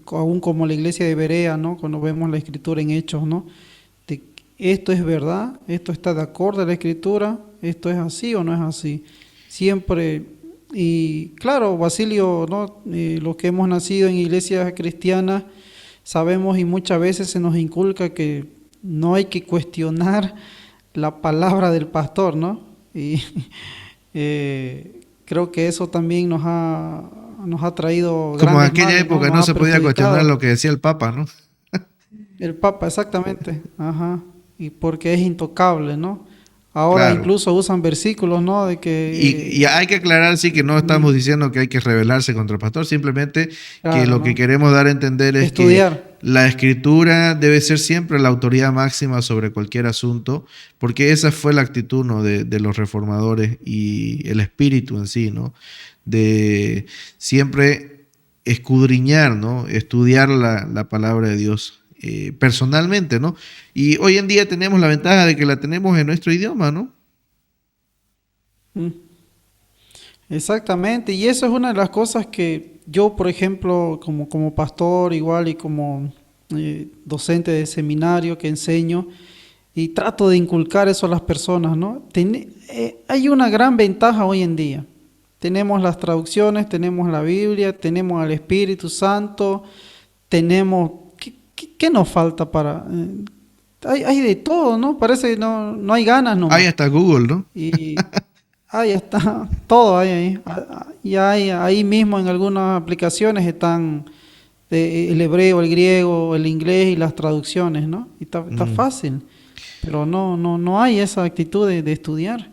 aún como la iglesia de Berea, ¿no? Cuando vemos la Escritura en Hechos, ¿no? De esto es verdad, esto está de acuerdo a la Escritura, esto es así o no es así. Siempre, y claro, Basilio, ¿no? Los que hemos nacido en iglesias cristianas, sabemos y muchas veces se nos inculca que no hay que cuestionar la palabra del pastor, ¿no? Y creo que eso también nos ha traído Como en grandes aquella males, ¿no? época Nos no ha se podía cuestionar perjudicado. lo que decía el Papa, ¿no? El Papa, exactamente. Ajá. Y porque es intocable, ¿no? Ahora Claro. incluso usan versículos, ¿no? De Y que hay que aclarar, sí, que no mm, estamos diciendo que hay que rebelarse contra el pastor, simplemente que claro, lo que ¿no? queremos dar a entender es que Estudiar. la escritura debe ser siempre la autoridad máxima sobre cualquier asunto, porque esa fue la actitud, ¿no? de los reformadores y el espíritu en sí, ¿no? De siempre escudriñar, ¿no? Estudiar la palabra de Dios personalmente, ¿no? Y hoy en día tenemos la ventaja de que la tenemos en nuestro idioma, ¿no? Mm, exactamente. Y eso es una de las cosas que yo, por ejemplo, como pastor igual y como docente de seminario que enseño, y trato de inculcar eso a las personas, ¿no? Hay una gran ventaja hoy en día. Tenemos las traducciones, tenemos la Biblia, tenemos al Espíritu Santo, tenemos... ¿Qué nos falta para...? Hay de todo, ¿no? Parece que no hay ganas Ahí nomás. está Google, ¿no? Y ahí está, todo hay ahí. Y hay, ahí mismo en algunas aplicaciones están el hebreo, el griego, el inglés y las traducciones, ¿no? Y está Mm. fácil. Pero no hay esa actitud de estudiar.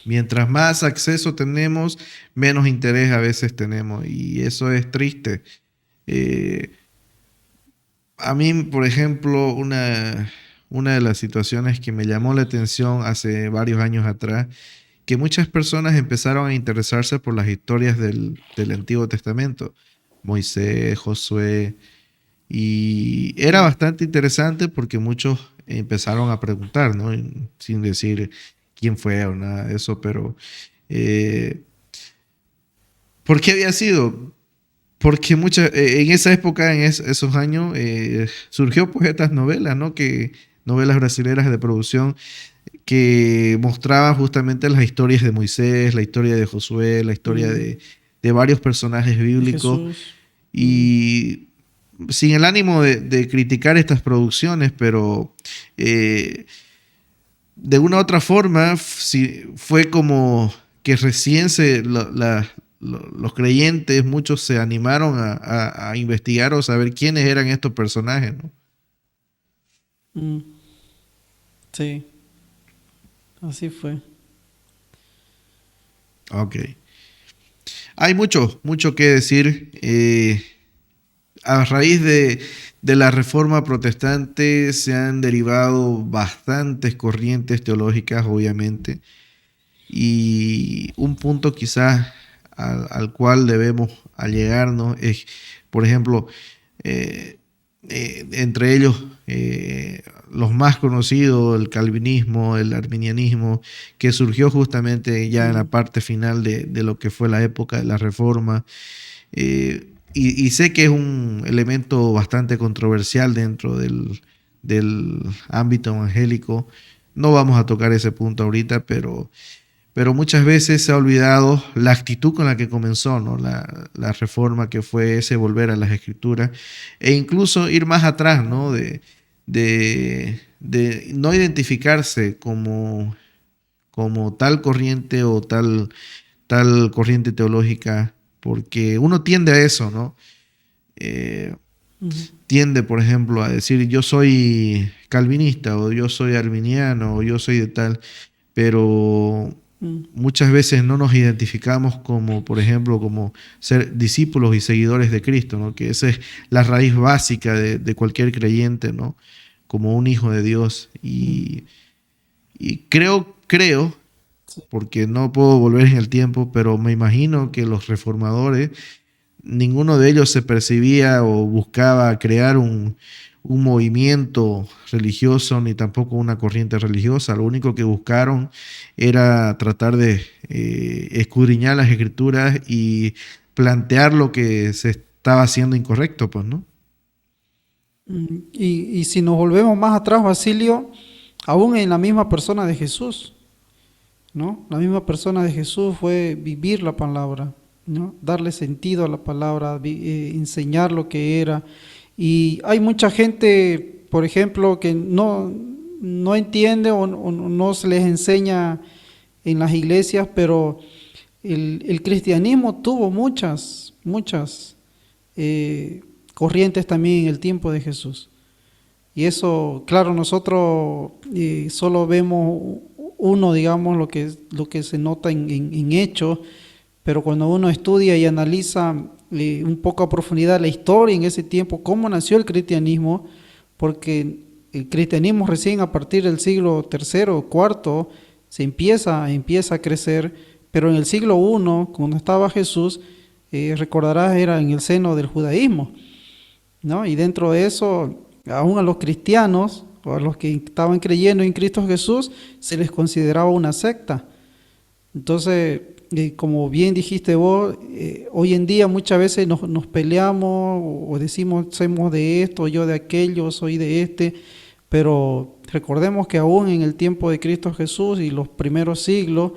Mientras más acceso tenemos, menos interés a veces tenemos y eso es triste. Eh, a mí, por ejemplo, una de las situaciones que me llamó la atención hace varios años atrás, que muchas personas empezaron a interesarse por las historias del Antiguo Testamento, Moisés, Josué, y era Mm, bastante interesante porque muchos empezaron a preguntar, ¿no? Sin decir quién fue o nada de eso, pero eh, ¿por qué había sido? Porque en esa época, esos años, surgió pues estas novelas, ¿no? Novelas brasileras de producción que mostraban justamente las historias de Moisés, la historia de Josué, la historia mm, de varios personajes de bíblicos. Jesús. Mm, Y sin el ánimo de criticar estas producciones, pero eh, de una u otra forma fue como que recién los creyentes, muchos se animaron a investigar o saber quiénes eran estos personajes, ¿no? mm, sí, así fue. Ok. Hay mucho que decir. A raíz de la reforma protestante se han derivado bastantes corrientes teológicas, obviamente, y un punto quizás al cual debemos allegarnos es, por ejemplo, eh, entre ellos los más conocidos, el calvinismo, el arminianismo, que surgió justamente ya en la Mm, parte final de lo que fue la época de la reforma. Y sé que es un elemento bastante controversial dentro del ámbito evangélico. No vamos a tocar ese punto ahorita, pero muchas veces se ha olvidado la actitud con la que comenzó, ¿no? La reforma, que fue ese volver a las escrituras e incluso ir más atrás, ¿no? De no identificarse como tal corriente o tal corriente teológica, porque uno tiende a eso, ¿no? Eh, ujú, Tiende, por ejemplo, a decir yo soy calvinista o yo soy arminiano o yo soy de tal, pero mm, muchas veces no nos identificamos como, por ejemplo, como ser discípulos y seguidores de Cristo, ¿no? Que esa es la raíz básica de cualquier creyente, ¿no? Como un hijo de Dios. mm, Y creo, porque no puedo volver en el tiempo, pero me imagino que los reformadores, ninguno de ellos se percibía o buscaba crear un movimiento religioso ni tampoco una corriente religiosa. Lo único que buscaron era tratar de escudriñar las escrituras y plantear lo que se estaba haciendo incorrecto, pues, ¿no? y si nos volvemos más atrás, Basilio, aún en la misma persona de Jesús, ¿no? La misma persona de Jesús fue vivir la palabra, ¿no? Darle sentido a la palabra, enseñar lo que era. Y hay mucha gente, por ejemplo, que no entiende o no se les enseña en las iglesias, pero el cristianismo tuvo muchas corrientes también en el tiempo de Jesús. Y eso, claro, nosotros solo vemos uno, digamos, lo que se nota en hechos, pero cuando uno estudia y analiza un poco a profundidad la historia en ese tiempo, cómo nació el cristianismo, porque el cristianismo recién a partir del siglo tercero o cuarto se empieza a crecer, pero en el siglo I, cuando estaba Jesús, recordarás, era en el seno del judaísmo, ¿no? Y dentro de eso, aún a los cristianos o a los que estaban creyendo en Cristo Jesús, se les consideraba una secta. Entonces, como bien dijiste vos, hoy en día muchas veces nos peleamos o decimos somos de esto, yo de aquello, soy de este, pero recordemos que aún en el tiempo de Cristo Jesús y los primeros siglos,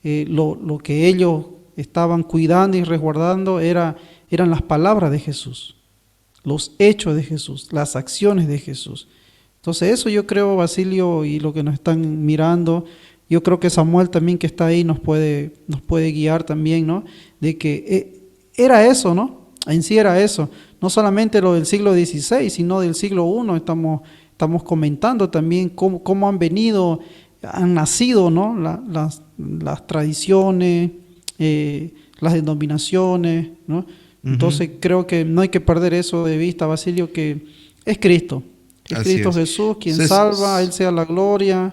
lo que ellos estaban cuidando y resguardando eran las palabras de Jesús, los hechos de Jesús, las acciones de Jesús. Entonces eso yo creo, Basilio, y lo que nos están mirando, yo creo que Samuel también que está ahí nos puede guiar también, ¿no? De que era eso, ¿no? En sí era eso. No solamente lo del siglo XVI, sino del siglo I. Estamos comentando también cómo han nacido, ¿no? Las tradiciones, las denominaciones, ¿no? Entonces creo que no hay que perder eso de vista, Basilio, que es Cristo. Es Cristo Jesús quien salva, a Él sea la gloria.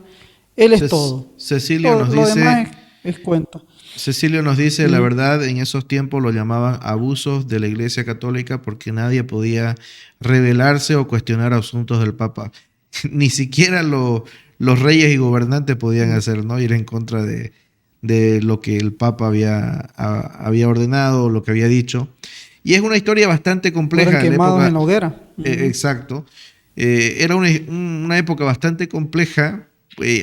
Él es todo. Cecilio nos lo dice, demás es cuenta. Cecilio nos dice, la verdad, en esos tiempos lo llamaban abusos de la Iglesia Católica porque nadie podía rebelarse o cuestionar asuntos del Papa. Ni siquiera los reyes y gobernantes podían hacer, ¿no? Ir en contra de lo que el Papa había ordenado, lo que había dicho. Y es una historia bastante compleja. Fueron quemados en la hoguera. Exacto. Era una época bastante compleja.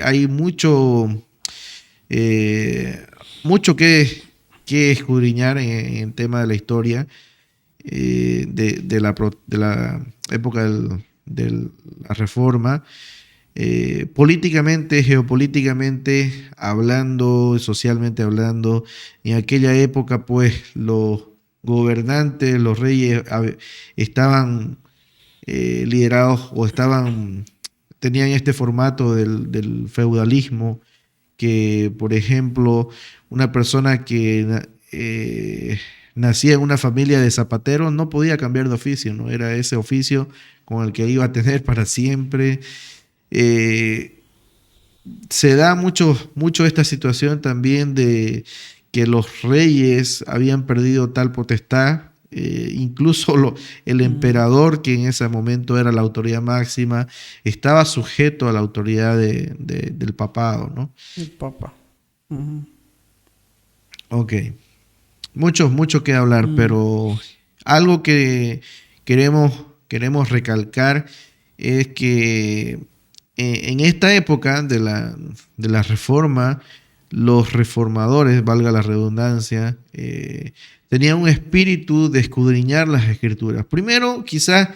Hay mucho que escudriñar en el tema de la historia de la época de la Reforma. Políticamente, geopolíticamente hablando, socialmente hablando, en aquella época pues los gobernantes, los reyes estaban liderados o tenían este formato del feudalismo, que por ejemplo una persona que nacía en una familia de zapateros no podía cambiar de oficio, ¿no? Era ese oficio con el que iba a tener para siempre. Se da mucho esta situación también de que los reyes habían perdido tal potestad, incluso el emperador, que en ese momento era la autoridad máxima, estaba sujeto a la autoridad del papado, ¿no? El Papa. Ok. Mucho que hablar, pero algo que queremos recalcar es que en esta época de la Reforma, los reformadores, valga la redundancia, tenían un espíritu de escudriñar las Escrituras. Primero, quizás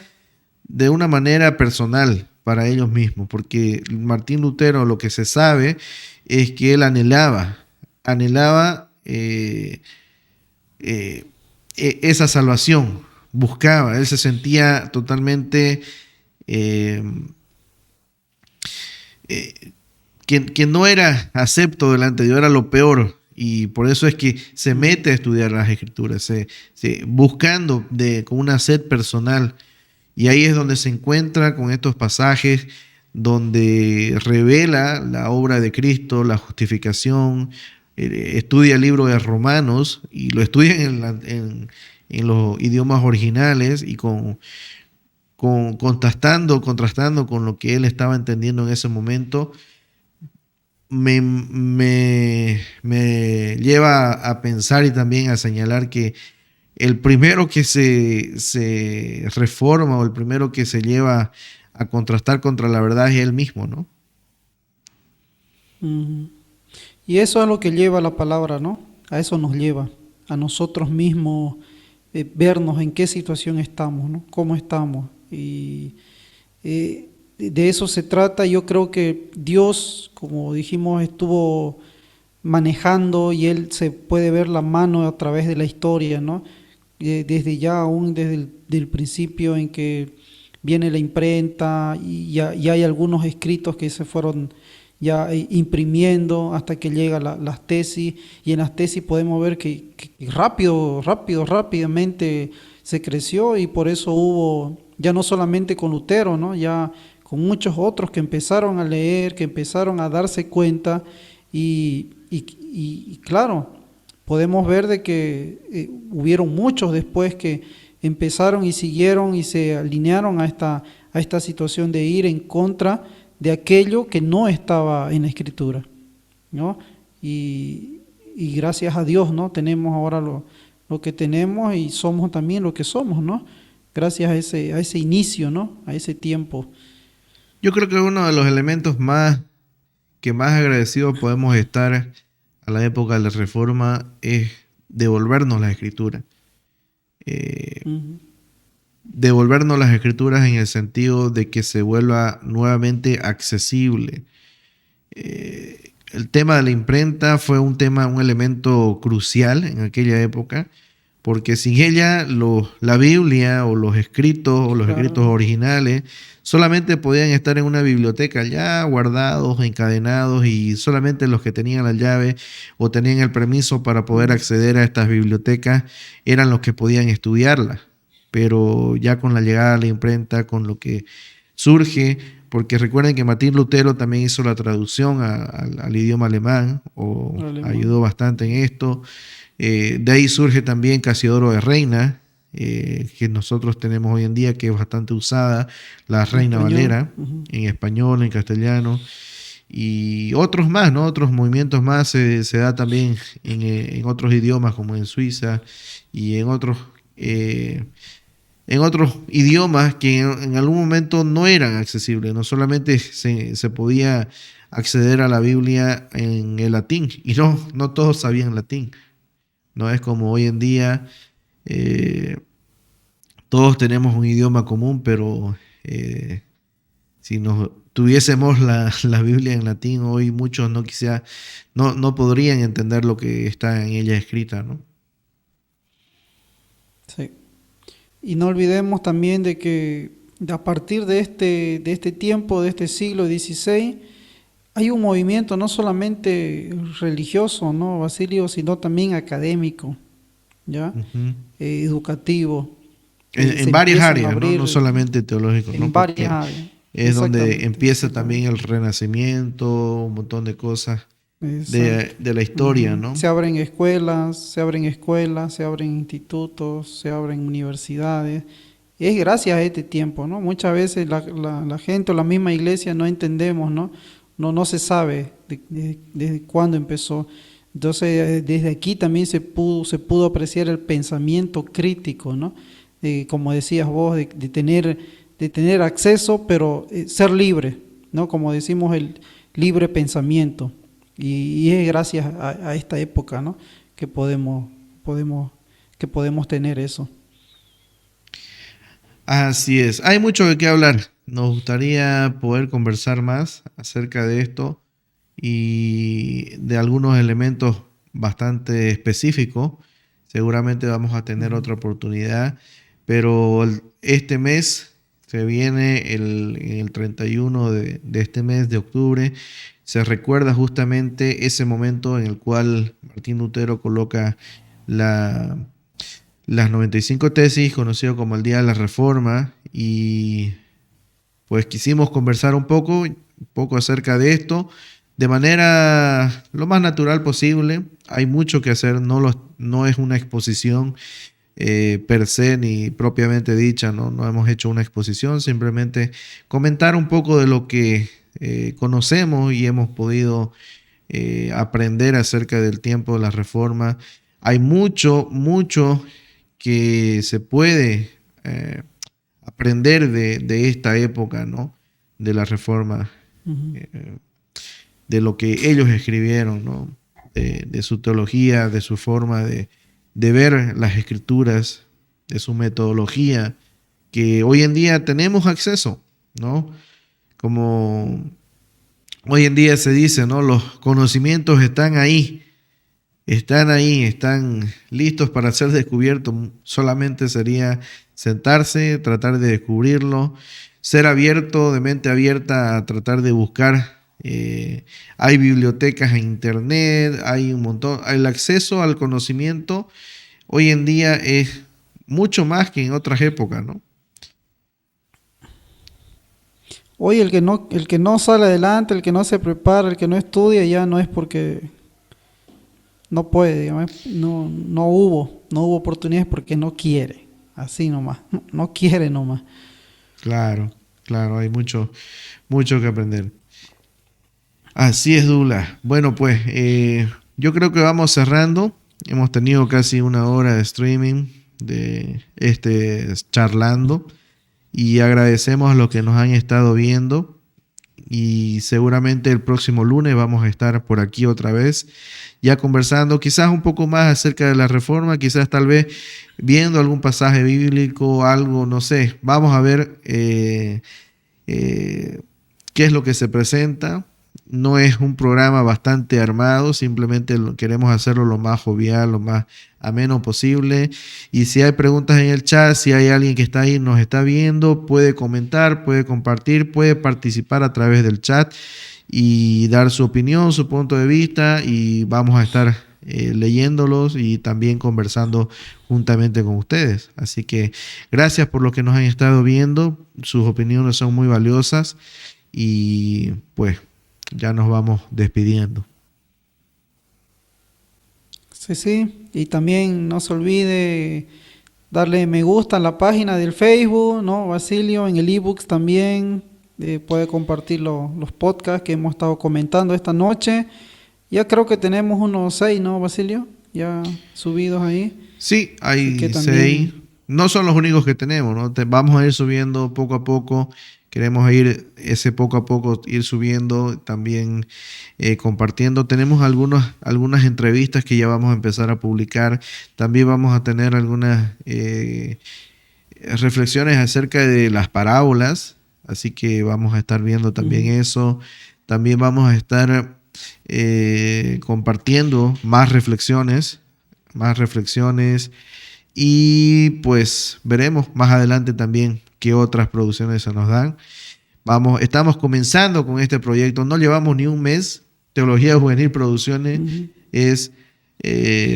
de una manera personal para ellos mismos, porque Martín Lutero, lo que se sabe es que él anhelaba esa salvación, buscaba, él se sentía totalmente que no era acepto delante de Dios, era lo peor, y por eso es que se mete a estudiar las Escrituras, buscando con una sed personal, y ahí es donde se encuentra con estos pasajes donde revela la obra de Cristo, la justificación, estudia el libro de Romanos y lo estudia en los idiomas originales y contrastando con lo que él estaba entendiendo en ese momento, me lleva a pensar y también a señalar que el primero que se reforma o el primero que se lleva a contrastar contra la verdad es él mismo, ¿no? Y eso es lo que lleva la palabra, ¿no? A eso nos lleva, a nosotros mismos vernos en qué situación estamos, ¿no? Cómo estamos, Y de eso se trata. Yo creo que Dios, como dijimos, estuvo manejando y Él se puede ver la mano a través de la historia, ¿no? Desde ya, aún desde del principio en que viene la imprenta y ya hay algunos escritos que se fueron ya imprimiendo hasta que llegan las tesis, y en las tesis podemos ver que rápidamente se creció, y por eso hubo, ya no solamente con Lutero, ¿no? Ya con muchos otros que empezaron a leer, que empezaron a darse cuenta, y claro, podemos ver de que hubieron muchos después que empezaron y siguieron y se alinearon a esta situación de ir en contra de aquello que no estaba en la Escritura, ¿no? Y gracias a Dios, ¿no? Tenemos ahora lo que tenemos y somos también lo que somos, ¿no? Gracias a ese inicio, ¿no? A ese tiempo. Yo creo que uno de los elementos más agradecidos podemos estar a la época de la Reforma es devolvernos las Escrituras. Uh-huh. Devolvernos las Escrituras en el sentido de que se vuelva nuevamente accesible. El tema de la imprenta fue un elemento crucial en aquella época, porque sin ella la Biblia o los escritos originales solamente podían estar en una biblioteca ya guardados, encadenados, y solamente los que tenían la llave o tenían el permiso para poder acceder a estas bibliotecas eran los que podían estudiarlas. Pero ya con la llegada de la imprenta, con lo que surge, porque recuerden que Martín Lutero también hizo la traducción al idioma alemán, ayudó bastante en esto. De ahí surge también Casiodoro de Reina, que nosotros tenemos hoy en día, que es bastante usada, la Reina Valera, en español, en castellano, y otros más, ¿no? Otros movimientos más se da también en otros idiomas, como en Suiza y en otros idiomas que en algún momento no eran accesibles. No solamente se podía acceder a la Biblia en el latín, y no todos sabían latín. No es como hoy en día, todos tenemos un idioma común, pero si nos tuviésemos la Biblia en latín, hoy muchos no podrían entender lo que está en ella escrita, ¿no? Sí. Y no olvidemos también de que a partir de este tiempo, de este siglo XVI, hay un movimiento no solamente religioso, ¿no, Basilio?, sino también académico, ¿ya? Uh-huh. Educativo. En varias áreas, ¿no? No solamente teológico, en ¿no? varias áreas. Es donde empieza también el Renacimiento, un montón de cosas de la historia, ¿no? Se abren escuelas, se abren institutos, se abren universidades. Es gracias a este tiempo, ¿no? Muchas veces la gente o la misma iglesia no entendemos, ¿no? No se sabe desde cuándo empezó. Entonces, desde aquí también se pudo apreciar el pensamiento crítico, ¿no? Como decías vos, de tener acceso, pero ser libre, ¿no? Como decimos, el libre pensamiento. Y es gracias a esta época, ¿no?, que podemos tener eso. Así es. Hay mucho de qué hablar. Nos gustaría poder conversar más acerca de esto y de algunos elementos bastante específicos. Seguramente vamos a tener otra oportunidad, pero este mes se viene el 31 de este mes de octubre. Se recuerda justamente ese momento en el cual Martín Lutero coloca las 95 tesis, conocido como el Día de la Reforma, y pues quisimos conversar un poco acerca de esto de manera lo más natural posible. Hay mucho que hacer, no es una exposición per se ni propiamente dicha, no hemos hecho una exposición, simplemente comentar un poco de lo que conocemos y hemos podido aprender acerca del tiempo de la Reforma. Hay mucho que se puede aprender de esta época, ¿no?, de la Reforma, de lo que ellos escribieron, ¿no?, de su teología, de su forma de ver las Escrituras, de su metodología que hoy en día tenemos acceso, ¿no? Como hoy en día se dice, ¿no? Los conocimientos están ahí, están listos para ser descubiertos. Solamente sería sentarse, tratar de descubrirlo, ser abierto, de mente abierta a tratar de buscar. Hay bibliotecas en internet, hay un montón. El acceso al conocimiento hoy en día es mucho más que en otras épocas, ¿no? Hoy el que no sale adelante, el que no se prepara, el que no estudia, ya no es porque no puede, digamos, no hubo oportunidades porque no quiere, así nomás, no quiere nomás. Claro, claro, hay mucho que aprender. Así es, Douglas. Bueno, pues yo creo que vamos cerrando. Hemos tenido casi una hora de streaming de charlando y agradecemos a los que nos han estado viendo y seguramente el próximo lunes vamos a estar por aquí otra vez ya conversando quizás un poco más acerca de la reforma, quizás tal vez viendo algún pasaje bíblico, algo, no sé. Vamos a ver qué es lo que se presenta. No es un programa bastante armado, simplemente queremos hacerlo lo más jovial, lo más ameno posible. Y si hay preguntas en el chat, si hay alguien que está ahí, nos está viendo, puede comentar, puede compartir, puede participar a través del chat y dar su opinión, su punto de vista, y vamos a estar leyéndolos y también conversando juntamente con ustedes. Así que gracias por los que nos han estado viendo, sus opiniones son muy valiosas y pues ya nos vamos despidiendo. Sí, y también no se olvide darle me gusta a la página del Facebook, ¿no? Basilio, en el ebooks también puede compartir los podcasts que hemos estado comentando esta noche. Ya creo que tenemos unos 6, ¿no, Basilio? Ya subidos ahí. Sí, hay que 6. también... No son los únicos que tenemos, ¿no? Vamos a ir subiendo poco a poco. Queremos ir poco a poco ir subiendo, también compartiendo. Tenemos algunas entrevistas que ya vamos a empezar a publicar. También vamos a tener algunas reflexiones acerca de las parábolas. Así que vamos a estar viendo también eso. También vamos a estar compartiendo más reflexiones. Y pues veremos más adelante también qué otras producciones se nos dan. Estamos comenzando con este proyecto, no llevamos ni un mes. Teología Juvenil Producciones es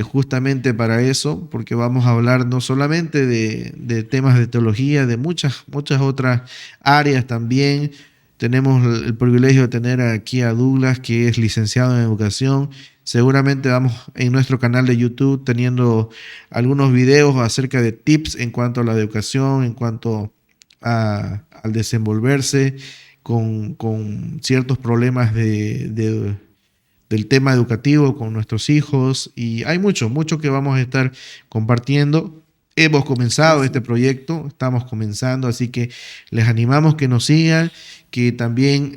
justamente para eso, porque vamos a hablar no solamente de temas de teología, de muchas otras áreas también. Tenemos el privilegio de tener aquí a Douglas, que es licenciado en educación. Seguramente vamos en nuestro canal de YouTube teniendo algunos videos acerca de tips en cuanto a la educación, en cuanto al desenvolverse con ciertos problemas del tema educativo con nuestros hijos. Y hay mucho que vamos a estar compartiendo. Hemos comenzado este proyecto, estamos comenzando, así que les animamos que nos sigan, que también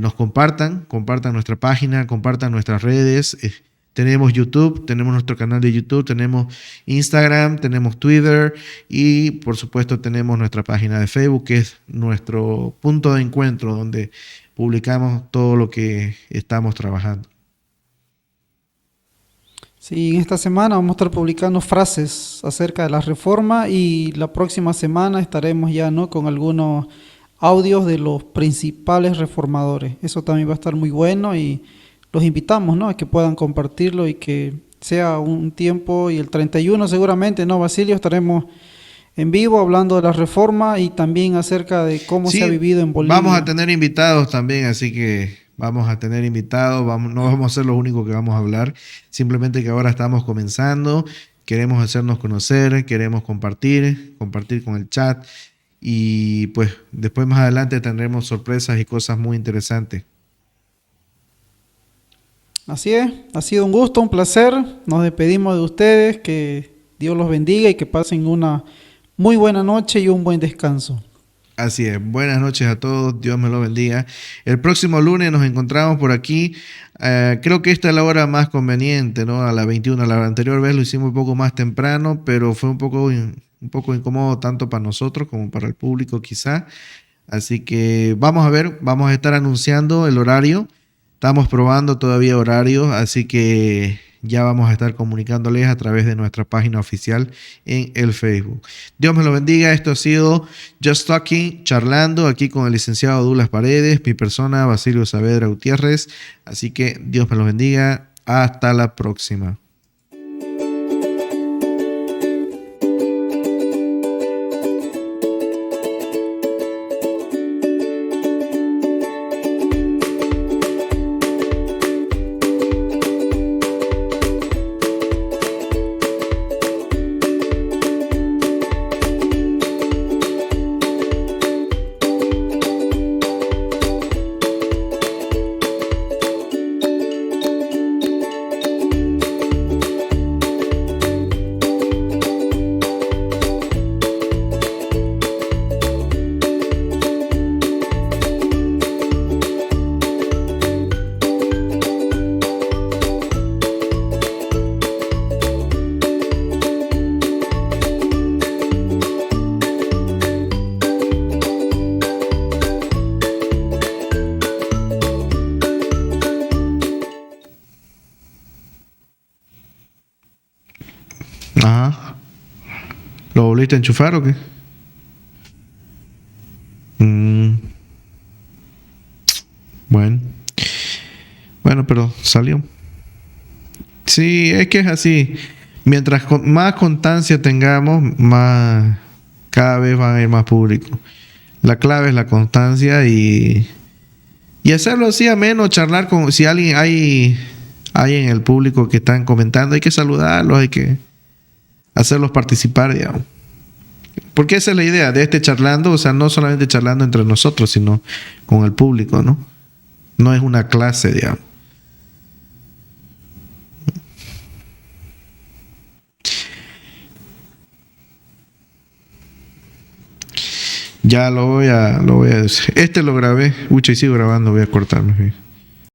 nos compartan nuestra página, compartan nuestras redes. Tenemos YouTube, tenemos nuestro canal de YouTube, tenemos Instagram, tenemos Twitter y por supuesto tenemos nuestra página de Facebook, que es nuestro punto de encuentro donde publicamos todo lo que estamos trabajando. Sí, en esta semana vamos a estar publicando frases acerca de la reforma y la próxima semana estaremos ya, ¿no?, con algunos audios de los principales reformadores. Eso también va a estar muy bueno y los invitamos, ¿no?, a que puedan compartirlo y que sea un tiempo. Y el 31 seguramente, ¿no, Basilio? Estaremos en vivo hablando de la reforma y también acerca de cómo se ha vivido en Bolivia. Vamos a tener invitados también, así que vamos a tener invitados. No vamos a ser los únicos que vamos a hablar, simplemente que ahora estamos comenzando, queremos hacernos conocer, queremos compartir con el chat y pues después más adelante tendremos sorpresas y cosas muy interesantes. Así es, ha sido un gusto, un placer. Nos despedimos de ustedes, que Dios los bendiga y que pasen una muy buena noche y un buen descanso. Así es, buenas noches a todos, Dios me lo bendiga. El próximo lunes nos encontramos por aquí. Creo que esta es la hora más conveniente, ¿no? A las 21. La anterior vez lo hicimos un poco más temprano, pero fue un poco incómodo tanto para nosotros como para el público quizá. Así que vamos a ver, vamos a estar anunciando el horario. Estamos probando todavía horarios, así que ya vamos a estar comunicándoles a través de nuestra página oficial en el Facebook. Dios me lo bendiga. Esto ha sido Just Talking, charlando aquí con el licenciado Douglas Paredes, mi persona Basilio Saavedra Gutiérrez. Así que Dios me lo bendiga. Hasta la próxima. Ajá. ¿Lo volviste a enchufar o qué? Bueno. Bueno, pero salió. Sí, es que es así. Mientras más constancia tengamos, más cada vez van a ir más público. La clave es la constancia y hacerlo así ameno, charlar con si alguien hay en el público que están comentando, hay que saludarlos, hay que hacerlos participar, digamos. Porque esa es la idea de este charlando, o sea, no solamente charlando entre nosotros, sino con el público, ¿no? No es una clase, digamos. Ya lo voy a decir. Este lo grabé. Ucha, y sigo grabando, voy a cortarme.